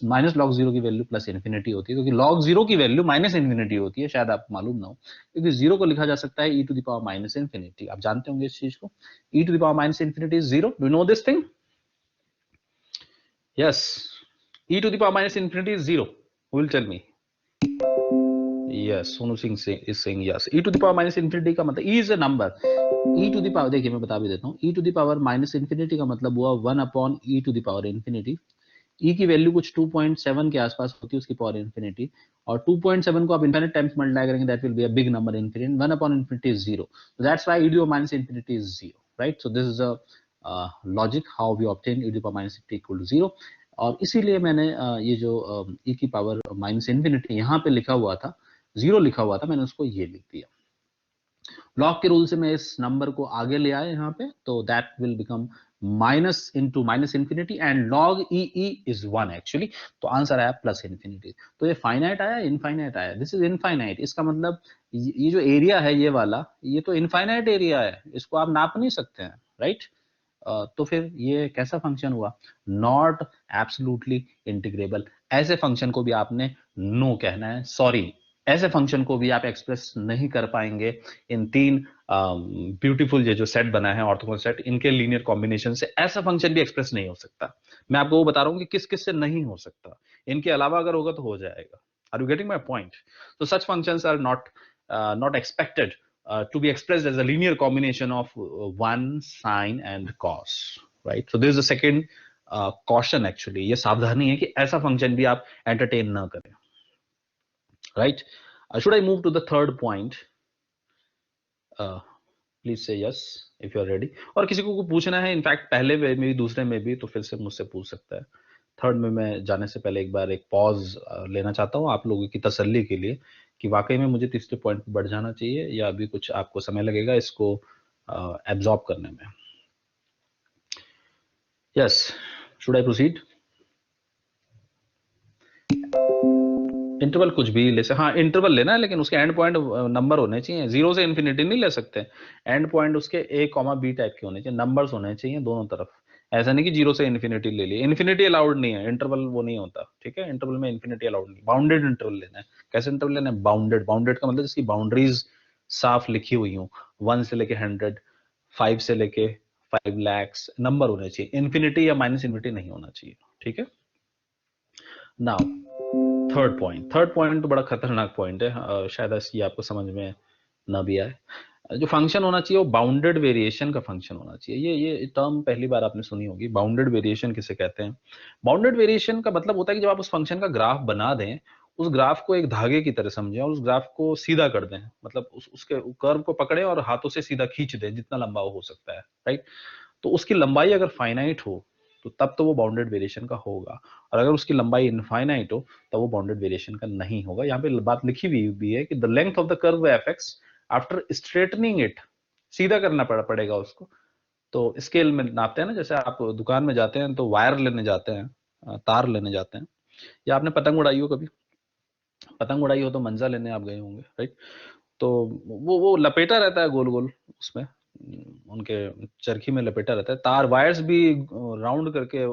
माइनस log 0 की वैल्यू प्लस इन्फिनिटी होती है, क्योंकि log 0 की वैल्यू माइनस इन्फिनिटी होती है, शायद आपको मालूम ना हो, क्योंकि 0 को लिखा जा सकता है e to the power minus infinity. आप जानते होंगे इस चीज को, e to the power minus infinity is 0। Do you know this thing? Yes, e to the power minus infinity is 0. Who will tell me? Yes, Sonu Singh is saying yes. E to the power minus infinity का मतलब e is a number. e to the power, देखिए मैं बता भी देता हूँ, e to the power minus infinity का मतलब हुआ 1/e to the power infinity. ई की वैल्यू कुछ 2.7 के आसपास होती है उसकी पावर इन्फिनिटी, और 2.7 को आप इनफिनिट टाइम्स मल्टीप्लाई करेंगे that will be a big number infinity, 1 upon infinity is 0, so that's why e to the minus infinity is 0, right? So this is a logic how we obtain e to the power minus infinity equal to 0, और इसीलिए मैंने ये जो e की power minus infinity यहाँ पे लिखा हुआ था, 0 लिखा हुआ था, मैंने उसको ये लिख दिया। लॉग के रूल से मैं इस नंबर को आगे ले आया यहाँ पे, तो that will become minus into minus infinity and log E is 1 actually, तो आंसर आया प्लस इंफिनिटी। तो ये फाइनाइट आया, इनफाइनाइट आया, दिस इज इनफाइनाइट, इसका मतलब ये जो एरिया है ये वाला, ये तो इनफाइनाइट एरिया है, इसको आप नाप नहीं सकते हैं, राइट? तो फिर ये कैसा फंक्शन हुआ? Not absolutely integrable. ऐसे फंक्शन को भी आपने नो कहना है, सॉरी, ऐसे फंक्शन को भी आप एक्सप्रेस नहीं कर पाएंगे इन तीन ब्यूटीफुल ये जो सेट बना है ऑर्थोगोनल सेट, इनके लीनियर कॉम्बिनेशन से ऐसा फंक्शन भी एक्सप्रेस नहीं हो सकता। मैं आपको वो बता रहा हूं कि किस किस से नहीं हो सकता, इनके अलावा अगर होगा तो हो जाएगा। Are you getting my point? तो such functions are not expected to be expressed as a linear combination of 1 sine and cos, right? So this is the second caution actually, ये सावधानी है कि ऐसा फंक्शन भी आप एंटरटेन ना करें, right? Should I move to the third point? Please say yes if you are ready, और किसी को पूछना है इनफैक्ट पहले में भी दूसरे में भी तो फिर से मुझसे पूछ सकता है। थर्ड में मैं जाने से पहले एक बार एक पॉज लेना चाहता हूं आप लोगों की तसल्ली के लिए कि वाकई में मुझे तीसरे पॉइंट पर बढ़ जाना चाहिए या अभी कुछ आपको समय लगेगा इसको एब्जॉर्ब करने में। Yes, should I proceed? Interval कुछ भी ले सकते, हाँ इंटरवल लेना है लेकिन उसके एंड पॉइंट नंबर होने चाहिए, 0 से इन्फिनिटी नहीं ले सकते, एंड पॉइंट उसके a, b टाइप के होने चाहिए, नंबर्स होने चाहिए दोनों तरफ, ऐसा नहीं कि 0 से इन्फिनिटी ले लिए, इन्फिनिटी अलाउड नहीं है, इंटरवल वो नहीं होता, ठीक है? इंटरवल में इन्फिनिटी अलाउड नहीं, बाउंडेड इंटरवल लेना है। कैसे इंटरवल लेना है? बाउंडेड। बाउंडेड का मतलब जिसकी बाउंड्रीज साफ लिखी हुई हो, 1 से लेके 100, 5 से लेके 5 लाख नंबर होने चाहिए, इन्फिनिटी या माइनस इन्फिनिटी नहीं होना चाहिए, ठीक है? नाउ थर्ड पॉइंट तो बड़ा खतरनाक पॉइंट है, शायद ये आपको समझ में ना भी आए। जो फंक्शन होना चाहिए वो बाउंडेड वेरिएशन का फंक्शन होना चाहिए। ये टर्म पहली बार आपने सुनी होगी, बाउंडेड वेरिएशन किसे कहते हैं? बाउंडेड वेरिएशन का मतलब होता है कि जब आप उस फंक्शन का ग्राफ बना दें, उस ग्राफ को एक धागे की तरह समझें और उस ग्राफ को सीधा कर दें, मतलब उसके कर्व को पकड़े और हाथों से सीधा खींच दें जितना लंबा हो सकता है, राइट? तो उसकी लंबाई अगर फाइनाइट हो तो तब तो वो बाउंडेड वेरिएशन का होगा, और अगर उसकी लंबाई इनफाइनाइट हो तब वो बाउंडेड वेरिएशन का नहीं होगा। यहाँ पे बात लिखी हुई भी है कि the length of the curve F x after straightening it, सीधा करना पड़ेगा उसको। तो स्केल में नापते हैं ना, जैसे आप दुकान में जाते हैं तो वायर लेने जाते हैं, तार लेने जाते हैं, या आपने पतंग उड़ाई हो कभी? पतंग उड़ाई हो तो मंजा लेने आप गए होंगे, राइट? तो वो लपेटा रहता है गोल गोल, उसमें उनके चरखी में लपेटा रहता है, तार वायर्स भी राउंड करके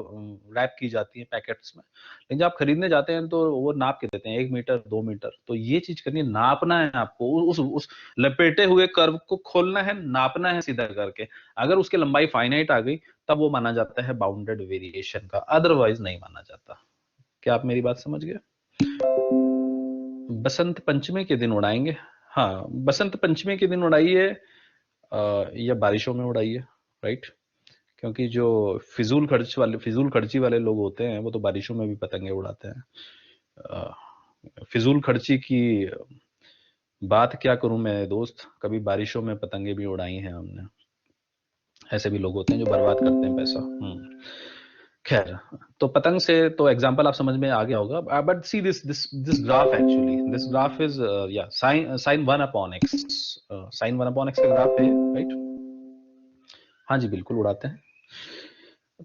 रैप की जाती है पैकेट्स में, लेकिन जब आप खरीदने जाते हैं तो वो नाप के देते हैं 1 मीटर 2 मीटर। तो ये चीज करनी है, नापना है आपको, उस लपेटे हुए कर्व को खोलना है, नापना है सीधा करके। अगर उसकी लंबाई फाइनाइट आ गई तब वो माना जाता है बाउंडेड वेरिएशन का, अदरवाइज नहीं माना जाता। क्या आप मेरी बात समझ गए? बसंत पंचमी के दिन उड़ाएंगे, हाँ बसंत पंचमी के दिन उड़ाइए या बारिशों में उड़ाइए, राइट? क्योंकि जो फिजूल खर्ची वाले लोग होते हैं वो तो बारिशों में भी पतंगे उड़ाते हैं। फिजूल खर्ची की बात क्या करूं मैं दोस्त, कभी बारिशों में पतंगे भी उड़ाई हैं हमने। ऐसे भी लोग होते हैं जो बर्बाद करते हैं पैसा। खैर, तो पतंग से तो एग्जांपल आप समझ में आ गया होगा, but see this graph actually, this graph is या sin 1 upon x, sin 1 upon x का ग्राफ है, राइट? हाँ जी बिल्कुल उड़ाते हैं।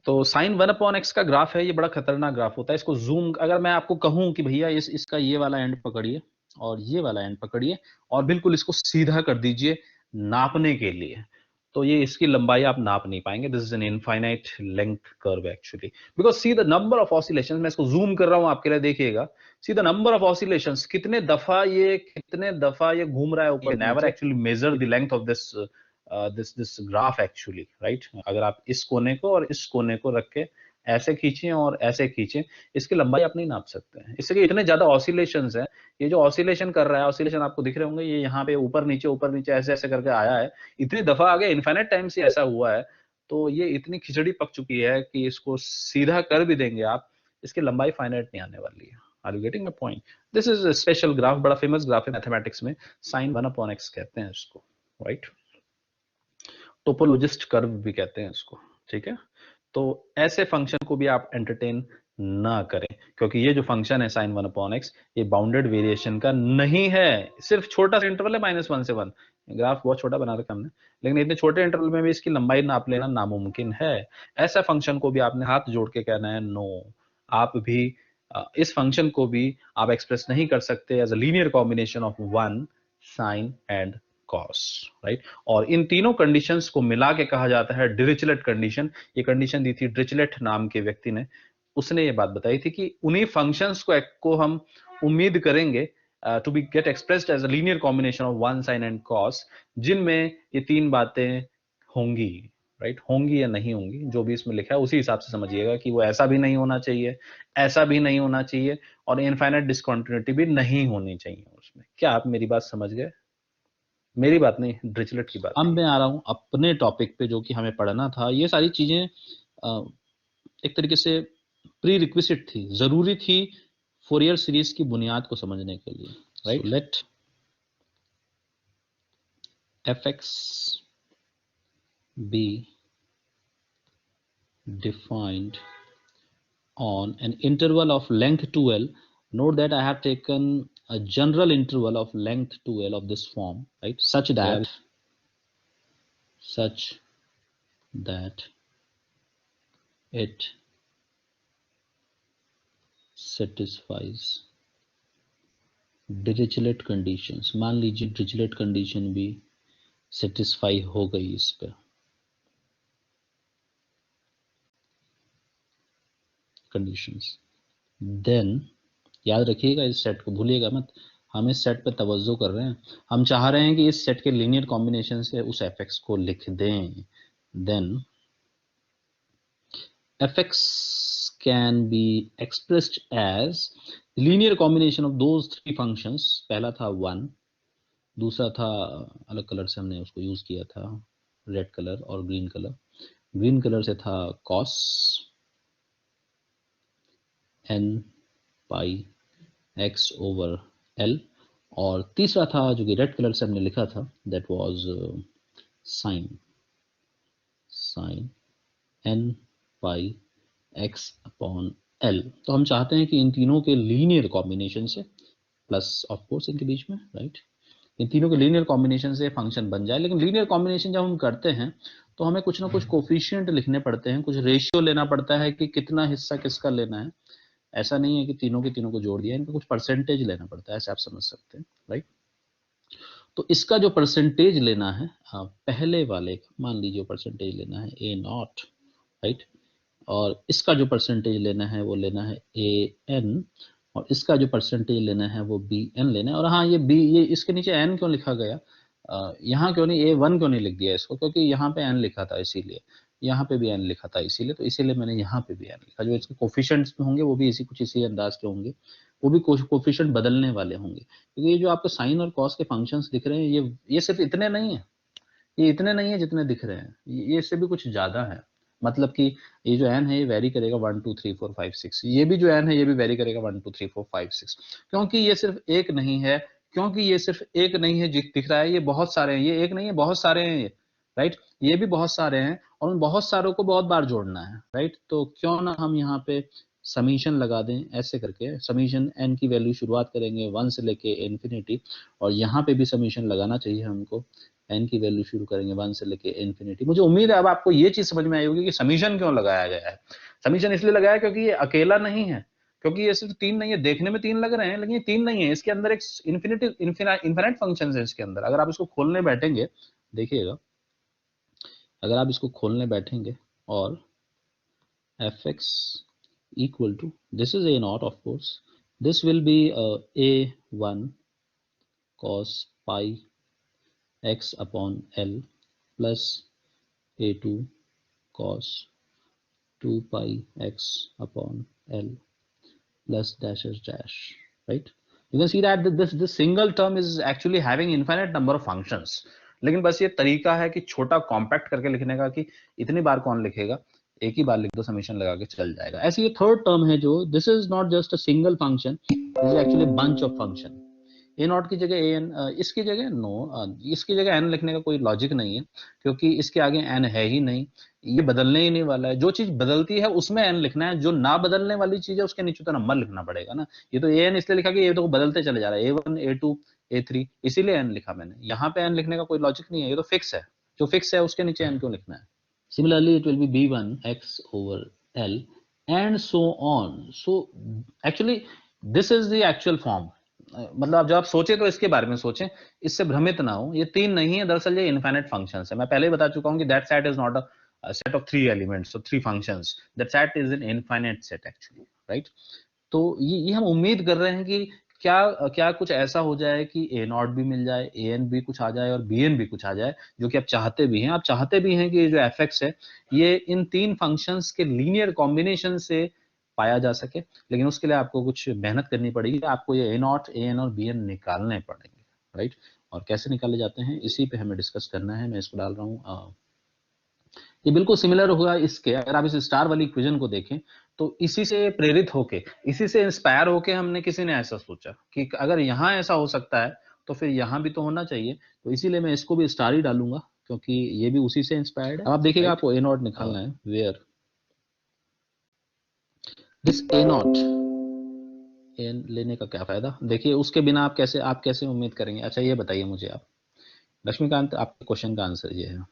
तो sin 1 upon x का ग्राफ है, ये बड़ा खतरनाक ग्राफ होता है। इसको जूम, अगर मैं आपको कहूं कि भैया इसका ये वाला एंड पकड़िए और ये वाला एंड पकड़िए और बिल्कुल इसको सीधा कर दीजिए नापने के लिए, तो ये इसकी लंबाई आप नाप नहीं पाएंगे। This is an infinite length curve actually, because see the number of oscillations, मैं इसको जूम कर रहा हूं आपके लिए, देखिएगा, see the number of oscillations, कितने दफा ये घूम रहा है ऊपर। Never actually measure the length of this graph actually, right? अगर आप इस कोने को और इस कोने को रख के ऐसे खींचें और ऐसे खींचें, इसकी लंबाई आप नहीं नाप सकते हैं, इससे कि इतने ज्यादा ऑसिलेशंस हैं। ये जो ऑसिलेशन कर रहा है, ऑसिलेशन आपको दिख रहे होंगे, ये यहाँ पे ऊपर नीचे ऐसे ऐसे करके आया है, इतनी दफा आगे इनफाइनाइट टाइम से ऐसा हुआ है, तो ये इतनी खिचड़ी पक चुकी है कि इसको सीधा कर भी देंगे आप, इसकी लंबाई फाइनाइट नहीं आने वाली है। Are you getting my point? This is special graph, बड़ा फेमस ग्राफ है मैथमेटिक्स में, sin 1/x कहते हैं इसको, राइट? टोपोलॉजिस्ट कर्व भी कहते हैं इसको, ठीक है? तो ऐसे फंक्शन को भी आप एंटरटेन ना करें, क्योंकि ये जो फंक्शन है sin 1/x ये बाउंडेड वेरिएशन का नहीं है, सिर्फ छोटा सा इंटरवल है -1 से 1। ग्राफ बहुत छोटा बना रखा हमने, लेकिन इतने छोटे इंटरवल में भी इसकी लंबाई नाप लेना नामुमकिन है। ऐसा फंक्शन को भी आपने हाथ जोड़ के कहना है नो। आप भी इस फंक्शन को भी आप एक्सप्रेस नहीं कर सकते as a linear combination of 1 sin and cos, right? और इन तीनों कंडीशंस को मिला के कहा जाता है डिरिचलेट कंडीशन। ये कंडीशन दी थी डिरिचलेट नाम के व्यक्ति ने, उसने ये बात बताई थी कि उन्हीं फंक्शंस को हम उम्मीद करेंगे to be get expressed as a linear combination of 1 sin and cos, जिनमें ये तीन बातें होंगी, राइट? होंगी या नहीं होंगी, जो भी इसमें लिखा है उसी हिसाब से समझिएगा कि वो ऐसा भी नहीं होना चाहिए, ऐसा भी नहीं होना चाहिए, और इनफाइनाइट डिसकंटिन्यूटी भी नहीं होनी चाहिए उसमें। क्या आप मेरी बात समझ गए? मेरी बात नहीं, डिरिचलेट की बात। अब मैं आ रहा हूं अपने टॉपिक पे जो कि हमें पढ़ना था। ये सारी चीजें एक तरीके से प्री रिक्विजिट थी, जरूरी थी फोरियर सीरीज की बुनियाद को समझने के लिए, right? Let fx be defined on an interval of length 2l. Note that I have taken a general interval of length 2l of this form, right? Such that it satisfies Dirichlet conditions. मान लीजिए Dirichlet condition भी satisfy हो गई इस पर, conditions, then याद रखिएगा इस सेट को, भूलिएगा मत, हम इस सेट पे तवज्जो कर रहे हैं, हम चाह रहे हैं कि इस सेट के लीनियर कॉम्बिनेशन से उस fx को लिख दें। Then fx can be expressed as linear combination of those three functions। पहला था 1, दूसरा था, अलग कलर से हमने उसको यूज किया था, रेड कलर और ग्रीन कलर। ग्रीन कलर से था cos n pi x over l, और तीसरा था जो कि रेड कलर से हमने लिखा था, that was sin n pi x upon l। तो हम चाहते हैं कि इन तीनों के लीनियर कॉम्बिनेशन से, प्लस ऑफ कोर्स इनके बीच में, राइट, इन तीनों के लीनियर कॉम्बिनेशन से फंक्शन बन जाए। लेकिन लीनियर कॉम्बिनेशन जब हम करते हैं तो हमें कुछ ना कुछ कोफिशिएंट लिखने पड़ते हैं, कुछ रेशियो लेना पड़ता है कि कितना हिस्सा किसका लेना है। ऐसा नहीं है कि तीनों के तीनों को जोड़ दिया, इनका कुछ परसेंटेज लेना पड़ता है, ऐसे आप समझ सकते हैं, राइट? तो इसका जो परसेंटेज लेना है पहले वाले का, मान लीजिए परसेंटेज लेना है a0, राइट, और इसका जो परसेंटेज लेना है वो लेना है an, और इसका जो परसेंटेज लेना है वो bn लेना है। और हाँ, ये b, ये इसके नीचे n क्यों लिखा गया, यहाँ क्यों नहीं a1 क्यों नहीं लिख दिया इसको, क्योंकि यहाँ पे n लिखा था इसीलिए, यहाँ पे भी n लिखा था इसीलिए, तो इसीलिए मैंने यहाँ पे भी n लिखा। जो इसके कोफिशिएंट्स में होंगे वो भी इसी अंदाज के होंगे, वो भी कोफिशिएंट बदलने वाले होंगे, क्योंकि ये जो आपको साइन और कॉस के फंक्शंस दिख रहे हैं ये सिर्फ इतने नहीं है, ये इतने नहीं है जितने दिख रहे हैं, ये इससे भी कुछ ज्यादा है। मतलब कि ये जो n है ये वेरी करेगा 1 2 3 4 5 6, ये भी जो n है ये भी वेरी करेगा 1 2 3 4 5 6, क्योंकि ये सिर्फ एक नहीं है, क्योंकि ये सिर्फ एक नहीं है दिख रहा है, ये बहुत सारे हैं, ये एक नहीं है बहुत सारे हैं ये, राइट, ये भी बहुत सारे हैं, और उन बहुत सारों को बहुत बार जोड़ना है, राइट। तो क्यों ना हम यहाँ पे समीशन लगा दें, ऐसे करके समीशन n की वैल्यू शुरुआत करेंगे 1 से लेके इन्फिनिटी, और यहाँ पे भी समीशन लगाना चाहिए हमको, n की वैल्यू शुरू करेंगे 1 से लेके इन्फिनिटी। मुझे उम्मीद है अब आपको ये चीज समझ में आई होगी कि समीशन क्यों लगाया गया है। समीशन इसलिए लगाया क्योंकि ये अकेला नहीं है, क्योंकि ये सिर्फ 3 नहीं है, देखने में 3 लग रहे हैं लेकिन ये 3 नहीं है, इसके अंदर एक इन्फिनाइट फंक्शन है इसके अंदर। अगर आप इसको खोलने बैठेंगे, देखिएगा, अगर आप इसको खोलने बैठेंगे और fx equal to, this is a0 of course, this will be a1 cos pi x upon l plus a2 cos 2 pi x upon l plus dash dash, right? You can see that this single term is actually having infinite number of functions, लेकिन बस ये तरीका है कि छोटा compact करके लिखने का, कि इतनी बार कौन लिखेगा, एक ही बार लिख दो, समेशन लगा के चल जाएगा। ऐसे ये थर्ड टर्म है जो this is not just a single function, this is actually bunch of function. A not की जगह ए एन, इसकी जगह इसकी जगह एन लिखने का कोई लॉजिक नहीं है, क्योंकि इसके आगे एन है ही नहीं, ये बदलने ही नहीं वाला है। जो चीज बदलती है उसमें एन लिखना है, जो ना बदलने वाली चीज है उसके नीचे तो नंबर लिखना पड़ेगा ना। ये तो ए एन इसलिए लिखा कि ये तो बदलते चले जा रहा है, A1 A2 A3, इसीलिए एन लिखा मैंने। यहाँ पे एन लिखने का कोई लॉजिक नहीं है, ये तो फिक्स है। जो फिक्स है उसके नीचे एन क्यों लिखना है। Similarly, it will be b1 x over l and so on. So actually this is the actual form. मतलब जब आप सोचे तो इसके बारे में सोचें, इससे भ्रमित ना हो। ये तीन नहीं है, दरअसल ये इनफाइनाइट फंक्शंस है। मैं पहले ही बता चुका हूं कि that set is not a set of 3 elements, so 3 functions. That set is an infinite set actually, right? तो ये हम उम्मीद कर रहे हैं कि क्या कुछ ऐसा हो जाए कि ए नॉट भी मिल जाए, ए एन भी कुछ आ जाए और बी एन भी कुछ आ जाए, जो कि आप चाहते भी हैं। आप चाहते भी हैं कि ये जो एफ एक्स है ये इन तीन फंक्शंस के लीनियर कॉम्बिनेशन से पाया जा सके, लेकिन उसके लिए आपको कुछ मेहनत करनी पड़ेगी। आपको ये ए नॉट, ए एन और बी एन निकालने पड़ेंगे, राइट? और कैसे निकाले जाते हैं इसी पे हमें डिस्कस करना है। मैं इसको डाल रहा हूँ, ये बिल्कुल सिमिलर होगा इसके। अगर आप इस स्टार वाली इक्वेशन को देखें तो इसी से प्रेरित होके, इसी से इंस्पायर होके हमने किसी ने ऐसा सोचा कि अगर यहाँ ऐसा हो सकता है तो फिर यहाँ भी तो होना चाहिए। तो इसीलिए मैं इसको भी स्टार ही डालूंगा, क्योंकि ये भी उसी से इंस्पायर्ड है। अब आप देखिएगा आपको ए नॉट निकालना है, where this a naught, n लेने का क्या फायदा। देखिए उसके बिना आप कैसे उम्मीद करेंगे। अच्छा ये बताइए मुझे आप, लक्ष्मीकांत, आपके क्वेश्चन का आंसर ये है,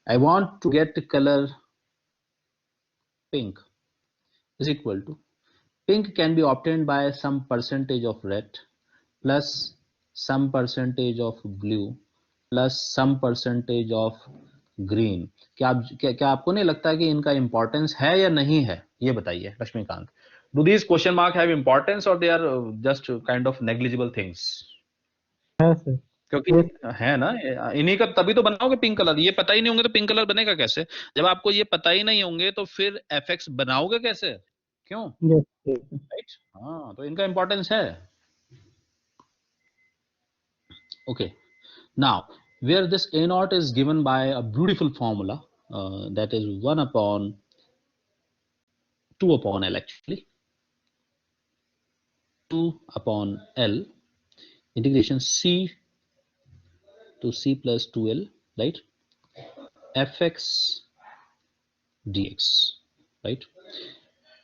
I want to get colour pink is equal to, pink can be obtained by some percentage of red plus some percentage of blue plus some percentage of green. क्या आपको नहीं लगता कि इनका इंपॉर्टेंस है या नहीं है, ये बताइए Laxmikant. Do these question mark have importance or they are just kind of negligible things? हाँ सर। क्योंकि है ना, इन्हीं का तभी तो बनाओगे पिंक कलर। ये पता ही नहीं होंगे तो पिंक कलर बनेगा कैसे। जब आपको ये पता ही नहीं होंगे तो फिर एफ बनाओगे कैसे, क्यों, राइट? हाँ, तो इनका इंपॉर्टेंस है। Okay, now where this a naught is given by a beautiful formula, that is 1 upon 2 upon l, actually 2 upon l integration c to c plus 2l, right, fx dx, right?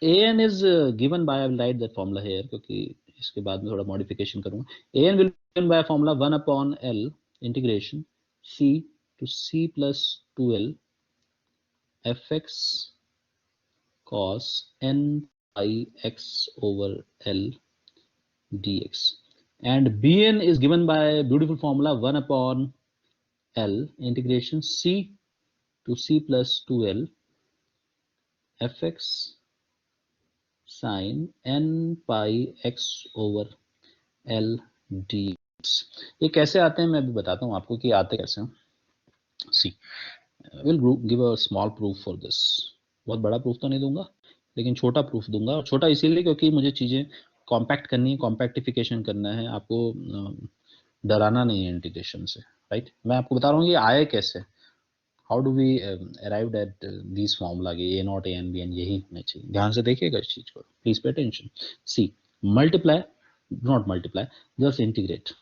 an is given by, I will write that formula here क्योंकि इसके बाद में थोड़ा modification करूंगा। an will be given by formula 1 upon l integration c to c plus 2l fx cos n pi x over l dx, and bn is given by beautiful formula 1 upon l integration c to c plus 2l fx sin n pi x over l dx। ये कैसे आते हैं मैं भी बताता हूँ आपको कि आते कैसे हैं। See will give a small proof for this. बहुत बड़ा प्रूफ तो नहीं दूंगा, लेकिन छोटा प्रूफ दूंगा। और छोटा इसीलिए क्योंकि मुझे चीजें कॉम्पैक्ट करनी है, कॉम्पैक्टिफिकेशन करना है। आपको डराना नहीं है इंटीग्रेशन से, राइट? मैं आपको बता रहा हूँ ये आए कैसे, how do we arrived at this formula कि a naught a n b n यही होने चाहिए। ध्यान से देखिएगा इस चीज को, please pay attention. See multiply, not multiply, just integrate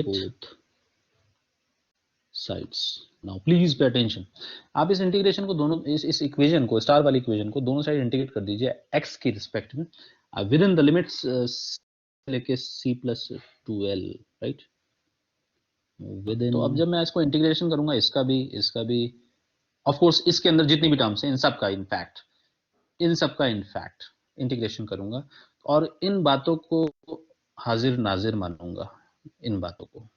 both sides. Now please pay attention. आप इस इंटीग्रेशन को दोनों, इस इक्वेशन को, स्टार वाली इक्वेशन को दोनों साइड इंटीग्रेट कर दीजिए x की रिस्पेक्ट में, विद इन द लिमिट्स लेके c plus 2l, right, with in. तो अब जब मैं इसको इंटीग्रेशन करूंगा, इसका भी ऑफ कोर्स, इसके अंदर जितनी भी टर्म्स हैं इन सब का इनफैक्ट इंटीग्रेशन करूंगा, और इन बातों को हाजिर नाजिर मानूंगा। इन बातों को,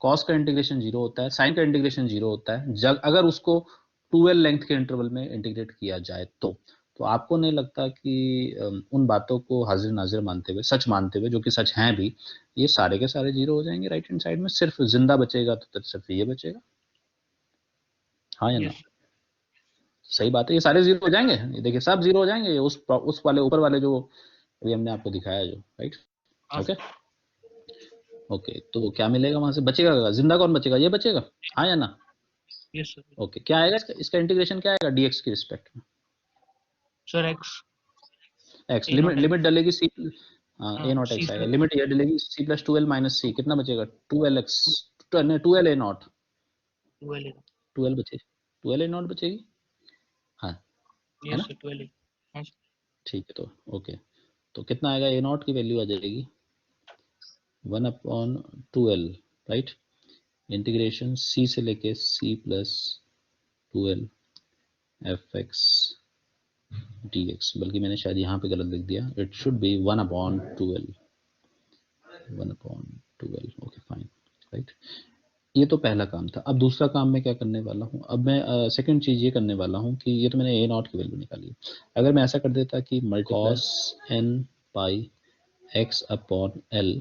कॉस का इंटीग्रेशन 0 होता है, साइन का इंटीग्रेशन 0 होता है अगर उसको 2l लेंथ के इंटरवल में इंटीग्रेट किया जाए तो आपको नहीं लगता कि उन बातों को हाजिर नाजिर मानते हुए, सच मानते हुए, जो कि सच हैं भी, ये सारे के सारे 0 हो जाएंगे राइट हैंड साइड में? सिर्फ जिंदा बचेगा तो सिर्फ ये बचेगा, हाँ या ना? सही बात है, ये सारे 0 हो जाएंगे। ये देखिए सब 0 हो जाएंगे, उस वाले ऊपर वाले जो अभी हमने आपको दिखाया जो, राइट? ओके ओके, तो क्या मिलेगा वहां से? बचेगा जिंदा कौन बचेगा? ये बचेगा, हाँ या ना? Yes sir. ओके, क्या आएगा इसका इंटीग्रेशन क्या आएगा dx की रिस्पेक्ट में? Sir x x a limit naught limit डलेगी c, a हाँ नॉट सी x आएगा, लिमिट ये डलेगी c plus 2l minus c, कितना बचेगा 12x, 2l a नॉट, 12 12 बचे, 12 a नॉट बचेगी, हाँ है यस ना, सर 12 हाँ सर। ठीक है। तो ओके, तो कितना आएगा, a नॉट की वैल्यू आ जाएगी 1/2l, राइट, इंटीग्रेशन c से लेके c plus 2l fx dx, बल्कि मैंने शायद यहाँ पे गलत लिख दिया, it should be 1/2l, 1/2l, okay fine, right. ये तो पहला काम था। अब दूसरा काम मैं क्या करने वाला हूँ, अब मैं सेकंड चीज ये करने वाला हूँ कि ये तो मैंने a नॉट की वैल्यू निकाली, अगर मैं ऐसा कर देता कि cos n pi x upon l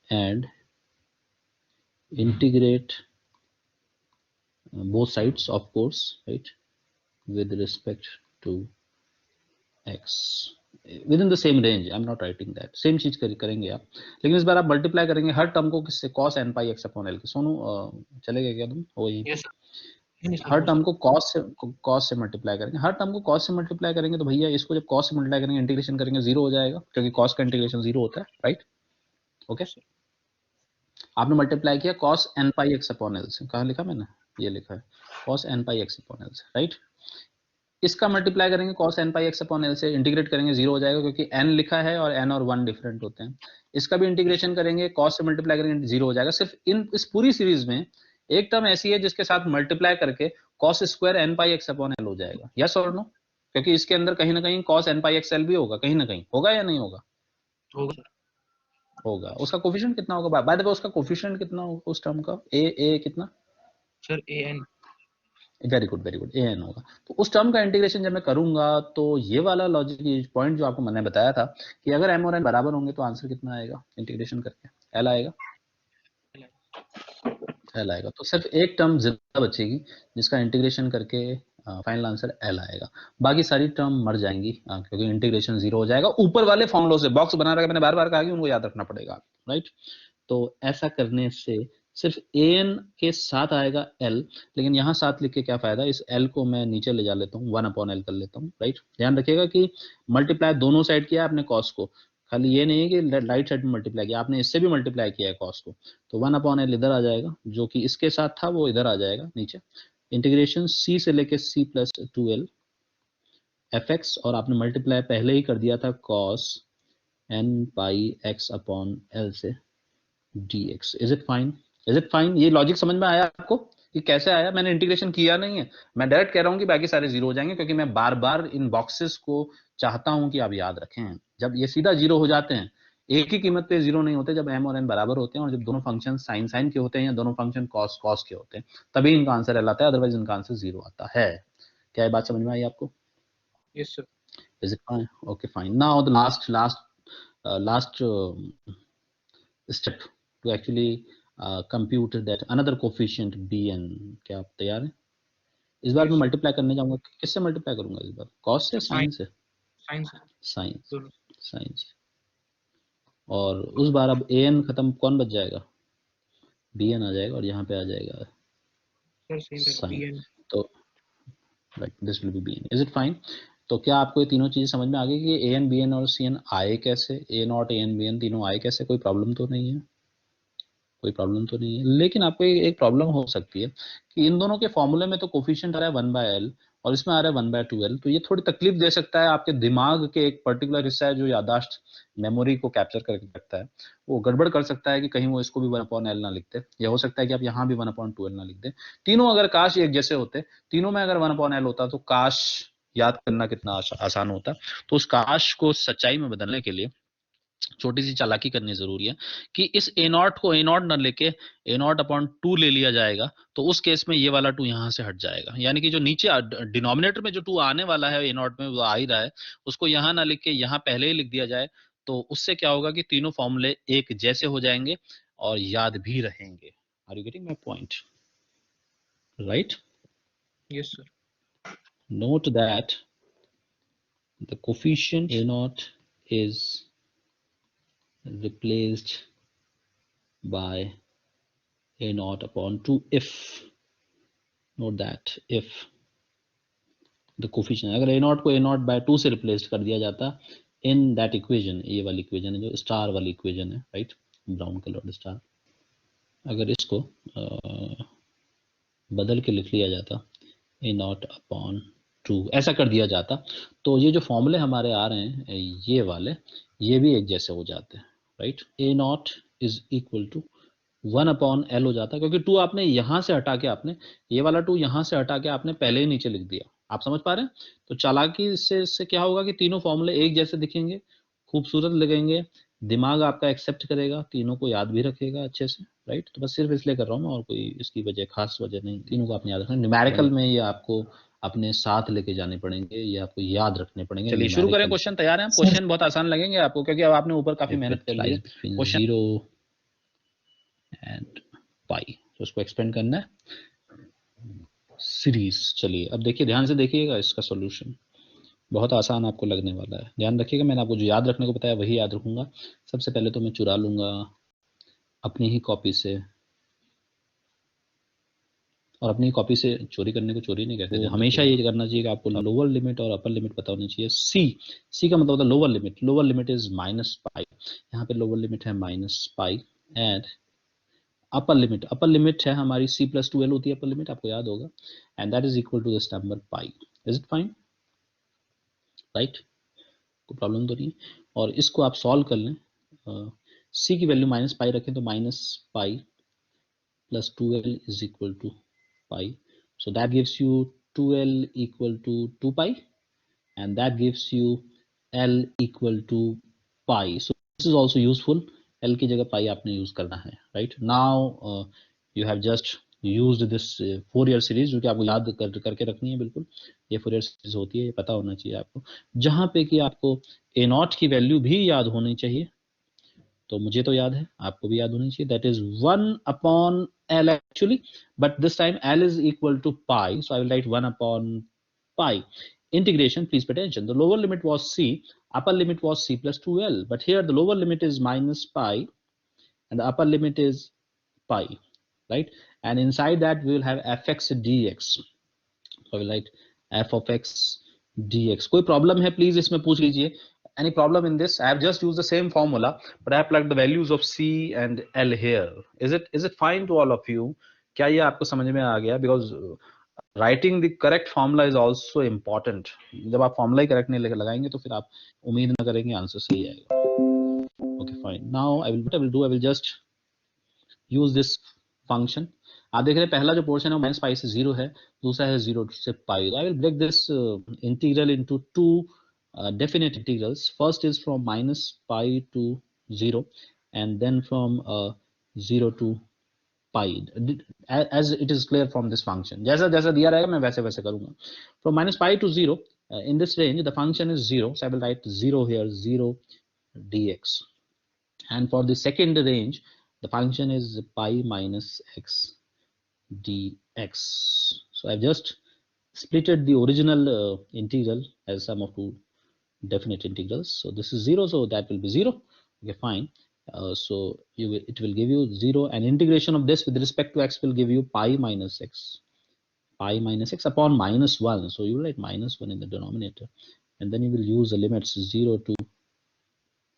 and integrate both sides of course, right, with respect to x within the same range, I'm not writing that, same चीज करेंगे आप, लेकिन इस बार आप मल्टीप्लाई करेंगे हर टर्म को किससे, cos n pi x upon l के। सोनू चलेगा क्या तुम, हो यहीं पे? यस सर हर टर्म को cos से मल्टीप्लाई करेंगे, हर टर्म को cos से मल्टीप्लाई करेंगे, तो भैया इसको जब cos से मल्टीप्लाई करेंगे इंटीग्रेशन करेंगे जीरो हो जाएगा, क्योंकि cos का इंटीग्रेशन जीरो होता है, राइट। ओके, आपने मल्टीप्लाई किया cos n pi x upon l से, कहाँ लिखा मैंने, ये लिखा है cos n pi x upon l से, राइट। इसका मल्टीप्लाई करेंगे cos n pi x upon l से, इंटीग्रेट करेंगे जीरो हो जाएगा, क्योंकि n लिखा है और n और 1 डिफरेंट होते हैं। इसका भी इंटीग्रेशन करेंगे, cos से मल्टीप्लाई करेंगे जीरो हो जाएगा। सिर्फ इस पूरी सीरीज में एक टर्म ऐसी है जिसके साथ मल्टीप्लाई करके cos square n pi x upon l हो जाएगा, यस और नो, क्योंकि इसके अंदर कहीं ना कहीं cos n pi x l भी होगा, कहीं ना कहीं होगा या नहीं होगा, होगा सर। होगा। उसका कोफिशिएंट कितना होगा, बाय द वे उसका कोफिशिएंट कितना होगा उस टर्म का, ए कितना, sir a n very good very good, an होगा। तो उस टर्म का इंटीग्रेशन जब मैं करूंगा तो ये वाला लॉजिक पॉइंट जो आपको मैंने बताया था कि अगर m और n बराबर होंगे तो आंसर कितना आएगा इंटीग्रेशन करके, l आएगा, l आएगा। तो सिर्फ एक टर्म जिंदा बचेगी जिसका इंटीग्रेशन करके फाइनल आंसर l आएगा, बाकी सारी टर्म मर जाएंगी क्योंकि इंटीग्रेशन जीरो हो जाएगा। ऊपर वाले फॉर्मूलों से बॉक्स बना रखा, मैंने बार बार कहा कि उनको याद रखना पड़ेगा, राइट। तो ऐसा करने से सिर्फ an के साथ आएगा l, लेकिन यहाँ साथ लिख के क्या फायदा, इस l को मैं नीचे ले जा लेता हूँ, 1/l कर लेता हूँ, राइट। ध्यान रखिएगा कि मल्टीप्लाई दोनों साइड किया आपने cos को, खाली ये नहीं है कि राइट साइड में मल्टीप्लाई किया आपने, इससे भी मल्टीप्लाई किया है cos को, तो 1/l इधर आ जाएगा, जो कि इसके साथ था वो इधर आ जाएगा नीचे। इंटीग्रेशन c से लेके c प्लस 2l fx, और आपने मल्टीप्लाई पहले ही कर दिया था cos n pi x upon l से dx। Is it fine, is it fine, ये लॉजिक समझ में आया आपको कि कैसे आया? मैंने इंटीग्रेशन किया नहीं है, मैं डायरेक्ट कह रहा हूँ कि बाकी सारे जीरो हो जाएंगे, क्योंकि मैं बार बार इन बॉक्सेस को चाहता हूं कि आप याद रखें। जब ये सीधा जीरो हो जाते हैं, एक ही कीमत पे जीरो नहीं होते, जब m और n बराबर होते हैं और जब दोनों फंक्शन साइन साइन के होते हैं या दोनों फंक्शन कॉस कॉस के होते हैं, तभी इनका आंसर एल आता है, अदरवाइज इनका आंसर जीरो आता है। क्या ये बात समझ में आई आपको? Yes sir. Is it fine? Okay fine. Now the last step to actually compute that another coefficient bn। क्या आप तैयार हैं? इस बार मैं यस सर। मल्टीप्लाई करने जाऊंगा, किससे मल्टीप्लाई करूंगा इस बार, cos से साइन sin से? साइन सर sin, दोनों sin से। और उस बार अब an खत्म, कौन बच जाएगा, bn आ जाएगा, और यहाँ पे आ जाएगा सर सेम रहेगा sin। B n. तो like this will be bn। Is it fine? तो क्या आपको ये तीनों चीजें समझ में आ गई कि an bn और cn आए कैसे, a नॉट an bn तीनों आए कैसे? कोई प्रॉब्लम तो नहीं है, कोई प्रॉब्लम तो नहीं है। लेकिन आपको एक प्रॉब्लम हो सकती है कि इन दोनों के फॉर्मूले में तो कोफिशिएंट आ रहा है 1/l और इसमें आ रहा है 1/2l, तो ये थोड़ी तकलीफ दे सकता है। आपके दिमाग के एक पर्टिकुलर हिस्सा है जो यादाश्त मेमोरी को कैप्चर करके रखता है, वो गड़बड़ कर सकता है कि कहीं वो इसको भी 1/l ना लिखते, या हो सकता है कि आप यहाँ भी 1/2l ना लिख दें। तीनों अगर काश एक जैसे होते, तीनों में अगर 1/l होता तो काश याद करना कितना आसान होता। तो उस काश को सच्चाई में बदलने के लिए छोटी सी चालाकी करनी जरूरी है कि इस ए नॉट को ए नॉट न लेके ए नॉट अपॉन 2 ले लिया जाएगा, तो उस केस में ये वाला 2 यहाँ से हट जाएगा, यानी कि जो नीचे डिनोमिनेटर में जो 2 आने वाला है ए नॉट में, वो आ ही रहा है, उसको यहाँ ना लिख के यहाँ पहले ही लिख दिया जाए, तो उससे क्या होगा कि तीनों फॉर्मूले एक जैसे हो जाएंगे और याद भी रहेंगे। Are you getting my point, right? Yes sir. Note that the coefficient a naught is replaced by a naught upon 2 if note that if the coefficient, अगर a0 को a0 by 2 से रिप्लेस कर दिया जाता in that equation, ये वाली equation है जो स्टार वाली इक्वेशन है, राइट, ब्राउन कलर स्टार, अगर इसको बदल के लिख लिया जाता a0 अपॉन 2 ऐसा कर दिया जाता, तो ये जो फॉर्मूले हमारे आ रहे हैं ये वाले, ये भी एक जैसे हो जाते हैं, right. a0 is equal to 1 upon l हो जाता है, क्योंकि 2 आपने यहां से हटा के, आपने ये वाला 2 यहां से हटा के आपने पहले ही नीचे लिख दिया, आप समझ पा रहे हैं। तो चालाकी से क्या होगा कि तीनों फॉर्मूले एक जैसे दिखेंगे, खूबसूरत लगेंगे, दिमाग आपका एक्सेप्ट करेगा, तीनों को याद भी रखेगा अच्छे से, राइट। तो बस सिर्फ इसलिए कर रहा हूँ मैं, और कोई इसकी वजह खास वजह नहीं, तीनों को आपने याद रखना। न्यूमेरिकल में ये आपको अपने साथ लेके जाने पड़ेंगे, ये आपको याद रखने पड़ेंगे। चलिए शुरू करें, क्वेश्चन तैयार हैं। क्वेश्चन बहुत आसान लगेंगे आपको, क्योंकि अब आपने ऊपर काफी मेहनत कर ली है। क्वेश्चन 0 एंड पाई, तो उसको एक्सपेंड करना है सीरीज। चलिए अब देखिए, ध्यान से देखिएगा, इसका सॉल्यूशन बहुत आसान आपको लगने वाला है। ध्यान रखिएगा, मैंने आपको जो याद रखने को बताया वही याद रखूंगा। सबसे पहले तो मैं चुरा लूंगा अपनी ही कॉपी से, और अपनी कॉपी से चोरी करने को चोरी नहीं कहते, हमेशा ये करना चाहिए कि आपको लोअर लिमिट और अपर लिमिट पता होनी चाहिए। सी का मतलब होता है lower limit, lower limit is -pi, यहाँ पे लोअर लिमिट है -पाई, एंड अपर लिमिट है हमारी c+2l होती है अपर लिमिट, आपको याद होगा, and that is equal to this number pi. Is it fine, right, कोई प्रॉब्लम तो नहीं। और इसको आप सॉल्व कर लें, c की वैल्यू -पाई रखें तो -पाई plus 2l is equal to pi, so that gives you 2l equal to 2 pi, and that gives you l equal to pi. So this is also useful, l की जगह pi आपने use करना है, right। now you have just used this Fourier series, जो कि आपको याद करके रखनी है, बिल्कुल ये Fourier series होती है, ये पता होना चाहिए आपको, जहां पे कि आपको a0 की वैल्यू भी याद होनी चाहिए। तो मुझे तो याद है, आपको भी याद होनी चाहिए, that is 1 upon l actually, but this time l is equal to pi, so I will write 1 upon pi. Integration, please pay attention, the lower limit was c, upper limit was c+2l, but here the lower limit is -pi and the upper limit is pi, right, and inside that we will have fx dx, so I will write f of x dx। कोई problem है please इसमें पूछ लीजिए, any problem in this? I have just used the same formula, but I have plugged the values of c and l here. Is it fine to all of you? क्या ये आपको समझ में आ गया? Because writing the correct formula is also important. जब आप formula ही correct नहीं लगाएंगे तो फिर आप उम्मीद ना करेंगे आंसर सही आएगा। Okay, fine. Now what I will do, I will just use this function. आप देख रहे हैं पहला जो पोर्शन है वो -पाई से 0 है, दूसरा है 0 से पाई। I will break this integral into two definite integrals. First is from -pi to 0, and then from 0 to pi, as it is clear from this function. जैसा जैसा दिया रहेगा मैं वैसे वैसे करूंगा। From -pi to 0, in this range the function is 0, so I will write 0 here, 0 dx, and for the second range the function is pi minus x dx. So I've just splitted the original integral as sum of two definite integrals. So this is 0, so that will be 0. Okay, fine. So it will give you 0, and integration of this with respect to x will give you pi minus x upon -1. So you will write -1 in the denominator, and then you will use the limits 0 to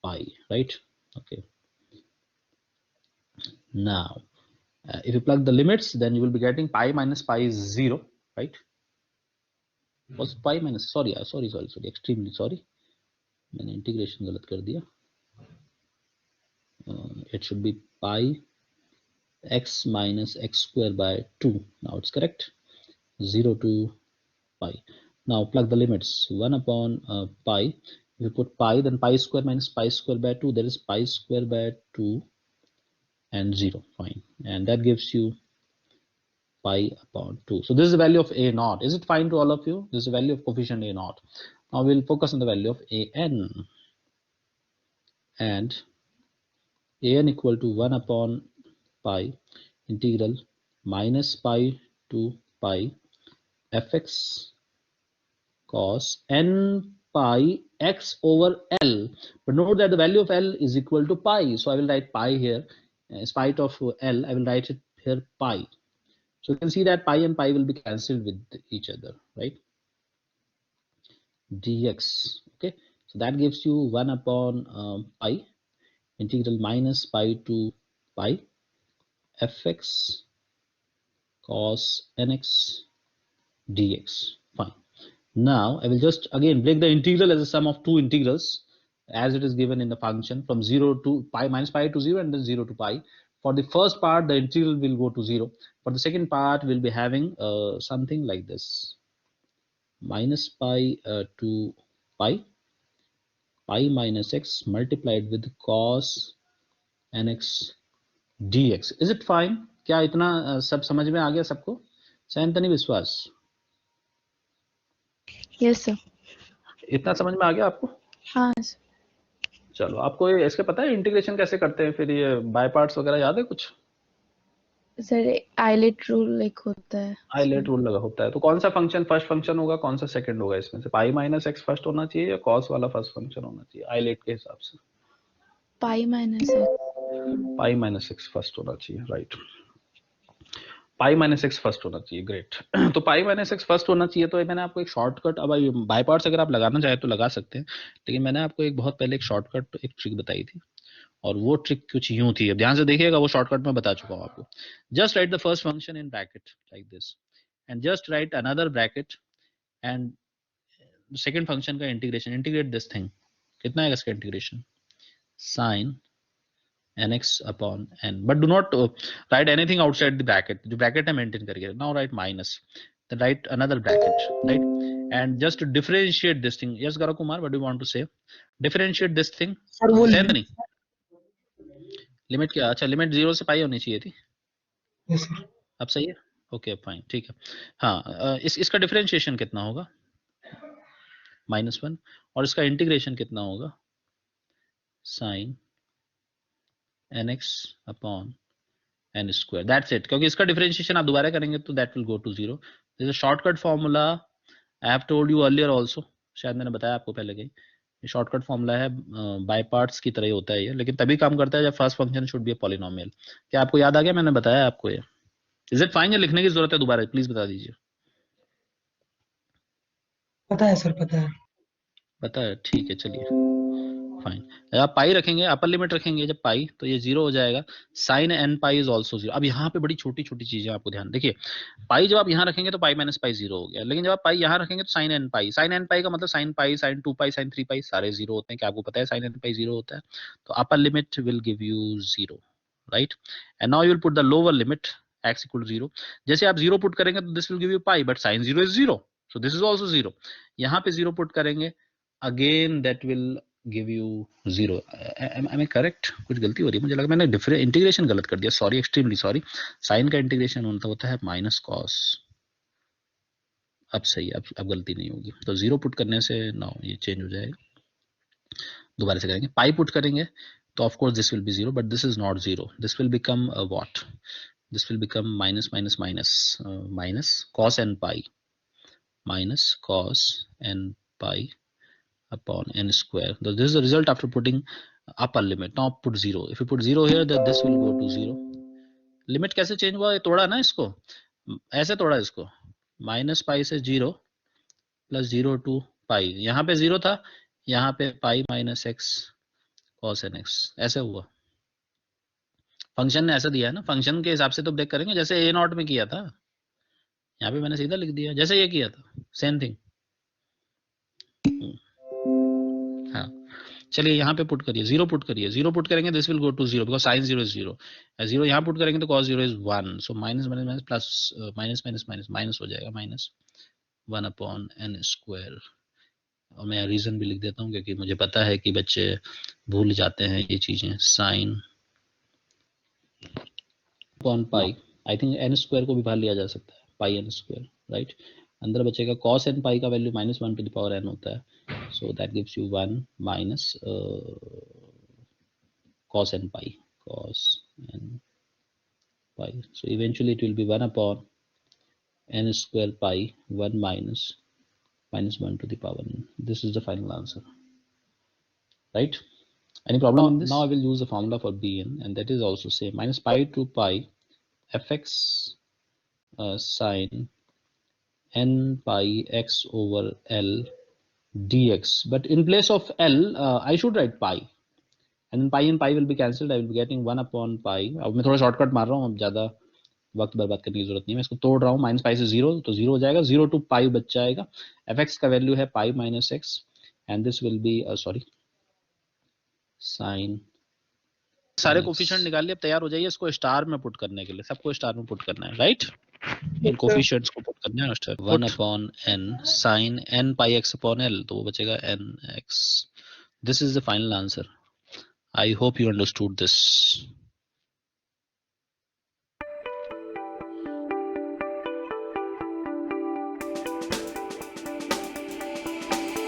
pi, right? Okay. Now if you plug the limits, then you will be getting pi minus pi is 0, right? Was pi minus, sorry, extremely sorry, मैंने integration गलत कर दिया। It should be pi x minus x square by 2. Now it's correct, 0 to pi. Now plug the limits, 1 upon pi. If you put pi, then pi square minus pi square by 2, there is pi square by 2 and 0, fine, and that gives you pi upon 2. So this is the value of a0. Is it fine to all of you? This is the value of coefficient a0. Now we'll focus on the value of an, and an equal to 1 upon pi integral -pi to pi fx cos n pi x over l. But note that the value of l is equal to pi, so I will write pi here in spite of l. I will write it here pi. So you can see that pi and pi will be cancelled with each other, right? Dx, okay. So that gives you 1 upon pi integral minus pi to pi fx cos nx dx. Fine. Now I will just again break the integral as a sum of two integrals as it is given in the function from 0 to pi minus pi to 0 and then 0 to pi. For the first part, the integral will go to 0. For the second part, we'll be having something like this: minus pi to pi minus x multiplied with cos nx dx. Is it fine? क्या इतना सब समझ में आ गया सबको? सैंतनी विश्वास, yes sir. इतना समझ में आ गया आपको? हाँ चलो, आपको ये इसके पता है इंटीग्रेशन कैसे करते हैं? फिर ये बाय पार्ट्स वगैरह याद है कुछ? सर, आइलेट रूल एक होता है। आइलेट रूल लगा होता है। तो कौन सा फंक्शन फर्स्ट फंक्शन होगा, कौन सा सेकंड होगा इसमें से? पाई माइनस एक्स फर्स्ट होना चाहिए या कॉस वाला फर्स्ट फंक्शन होना चाहिए आइलेट के हिसाब से? पाई माइनस एक्स। पाई माइनस एक्स फर्स्ट होना चाहिए, राइट। पाई माइनस एक्स फर्स्ट होना चाहिए, ग्रेट। तो पाई माइनस एक्स फर्स्ट होना चाहिए। तो मैंने आपको एक शॉर्टकट, अब बाय पार्ट्स अगर आप लगाना चाहे तो लगा सकते हैं, लेकिन मैंने आपको एक बहुत पहले एक शॉर्टकट एक ट्रिक बताई थी, और वो ट्रिक कुछ यूं थी। अब ध्यान से देखिएगा, वो शॉर्टकट में बता चुका हूं आपको। Just write the first function in bracket like this and just write another bracket and second function का इंटीग्रेशन, इंटीग्रेट दिस थिंग। कितना है इसका integration? Sine nx upon n, but do not write anything outside the bracket. जो bracket है maintain करिए. Now write minus, then write another bracket, right? And just to differentiate this thing, yes Gaurav Kumar, what do you want to say? Differentiate this thing. नहीं, limit क्या? अच्छा, limit 0 से पाई होनी चाहिए थी। Yes sir. अब सही है, ओके फाइन, ठीक है। हाँ, इसका डिफरेंशिएशन कितना होगा? -1, और इसका इंटीग्रेशन कितना होगा? Sine nx upon n square, that's it। क्योंकि इसका डिफरेंशिएशन आप दोबारा करेंगे तो that will go to 0। This is a shortcut formula, I have told you earlier also, शायद मैंने बताया आपको पहले कहीं। ये शॉर्टकट फॉर्मूला है, बाय पार्ट्स की तरह ही होता है ये, लेकिन तभी काम करता है जब first function should be a polynomial. क्या आपको याद आ गया? मैंने बताया आपको ये। इज इट फाइन या लिखने की जरूरत है दोबारा? प्लीज बता दीजिए। पता है सर, पता है। पता है, ठीक है, चलिए फाइन। आप पाई रखेंगे, अपर लिमिट रखेंगे जब पाई, तो ये 0 हो जाएगा। Sine n pi is also 0। अब यहाँ पे बड़ी छोटी छोटी चीजें आपको ध्यान देखिए। पाई जब आप यहाँ रखेंगे तो पाई माइनस पाई 0 हो गया, लेकिन जब आप पाई यहाँ रखेंगे तो साइन एन पाई। साइन एन पाई का मतलब साइन पाई, साइन 2 पाई, साइन 3 पाई सारे 0 होते हैं। क्या आपको पता है साइन एन पाई 0 होता है? तो upper limit will give you 0, right? And now you will put the lower limit x equal 0। जैसे आप 0 पुट करेंगे तो this will give you pi, but sine 0 is 0, so this is also 0। यहाँ पे 0 put करेंगे, again that will give you 0। am I correct? कुछ गलती हो रही है, मुझे लगा मैंने इंटीग्रेशन गलत कर दिया, सॉरी, एक्सट्रीमली सॉरी। साइन का इंटीग्रेशन होता है माइनस कॉस। अब सही, अब गलती नहीं होगी। तो 0 पुट करने से नो ये चेंज हो जाएगा। दोबारा से करेंगे, पाई पुट करेंगे तो of course this will be 0, but this is not 0, this will become what? This will become minus minus minus minus cos n pi, minus cos n pi upon n square. So this is the result after putting upper limit. Now put 0. If you put 0 here, then this will go to 0. Limit कैसे change हुआ? तोड़ा ना इसको, ऐसे तोड़ा इसको, minus pi से 0 plus 0 to पाई। यहाँ पे 0 था, यहाँ पे pi minus x cos n x, ऐसे हुआ। फंक्शन ने ऐसा दिया है ना, फंक्शन के हिसाब से तो ब्रेक करेंगे, जैसे ए नॉट में किया था। यहाँ पे मैंने सीधा लिख दिया जैसे ये किया था, सेम थिंग। हाँ, चलिए यहाँ पे पुट करिए, 0 पुट करिए। 0 पुट करेंगे this will go to 0 because sine 0 is 0। 0 यहाँ पुट करेंगे तो cos 0 is 1, so minus minus minus plus, minus minus minus minus हो जाएगा, माइनस 1 अपॉन n स्क्वायर। और मैं रीजन भी लिख देता हूँ क्योंकि मुझे पता है कि बच्चे भूल जाते हैं ये चीजें। Sine upon pi, I think n square को भी बाहर लिया जा सकता है, पाई n स्क्वायर, राइट? अंदर बचेगा cos n पाई का value -1 to the power n होता है, so that gives you 1 minus cos n pi, so eventually it will be 1 upon n square pi, 1 minus 1 to the power n. This is the final answer, right? Any problem in this? Now I will use the formula for bn, and that is also same, minus pi to pi fx sin n pi x over L dx. But in place of L, I should write pi. And then pi will be cancelled. I will be getting 1 upon pi. अब मैं थोड़ा shortcut मार रहा हूँ, अब ज़्यादा वक्त बर्बाद करने की जरूरत नहीं है. मैं इसको तोड़ रहा हूँ. माइनस पाई से 0 तो 0 हो जाएगा. 0 to पाई बच जाएगा. fx का वैल्यू है पाई minus x and this will B sorry sine. सारे कोफिशिएंट निकाल लिए. अब तैयार हो जाइए इसको स्टार में पुट करने के लिए. सबको स्टार में पुट करना है, राइट? इन कोफिशिएंट्स को पुट करना है star. 1 upon n sine n pi x upon l, तो वो बचेगा nx. This is the final answer. I hope you understood this.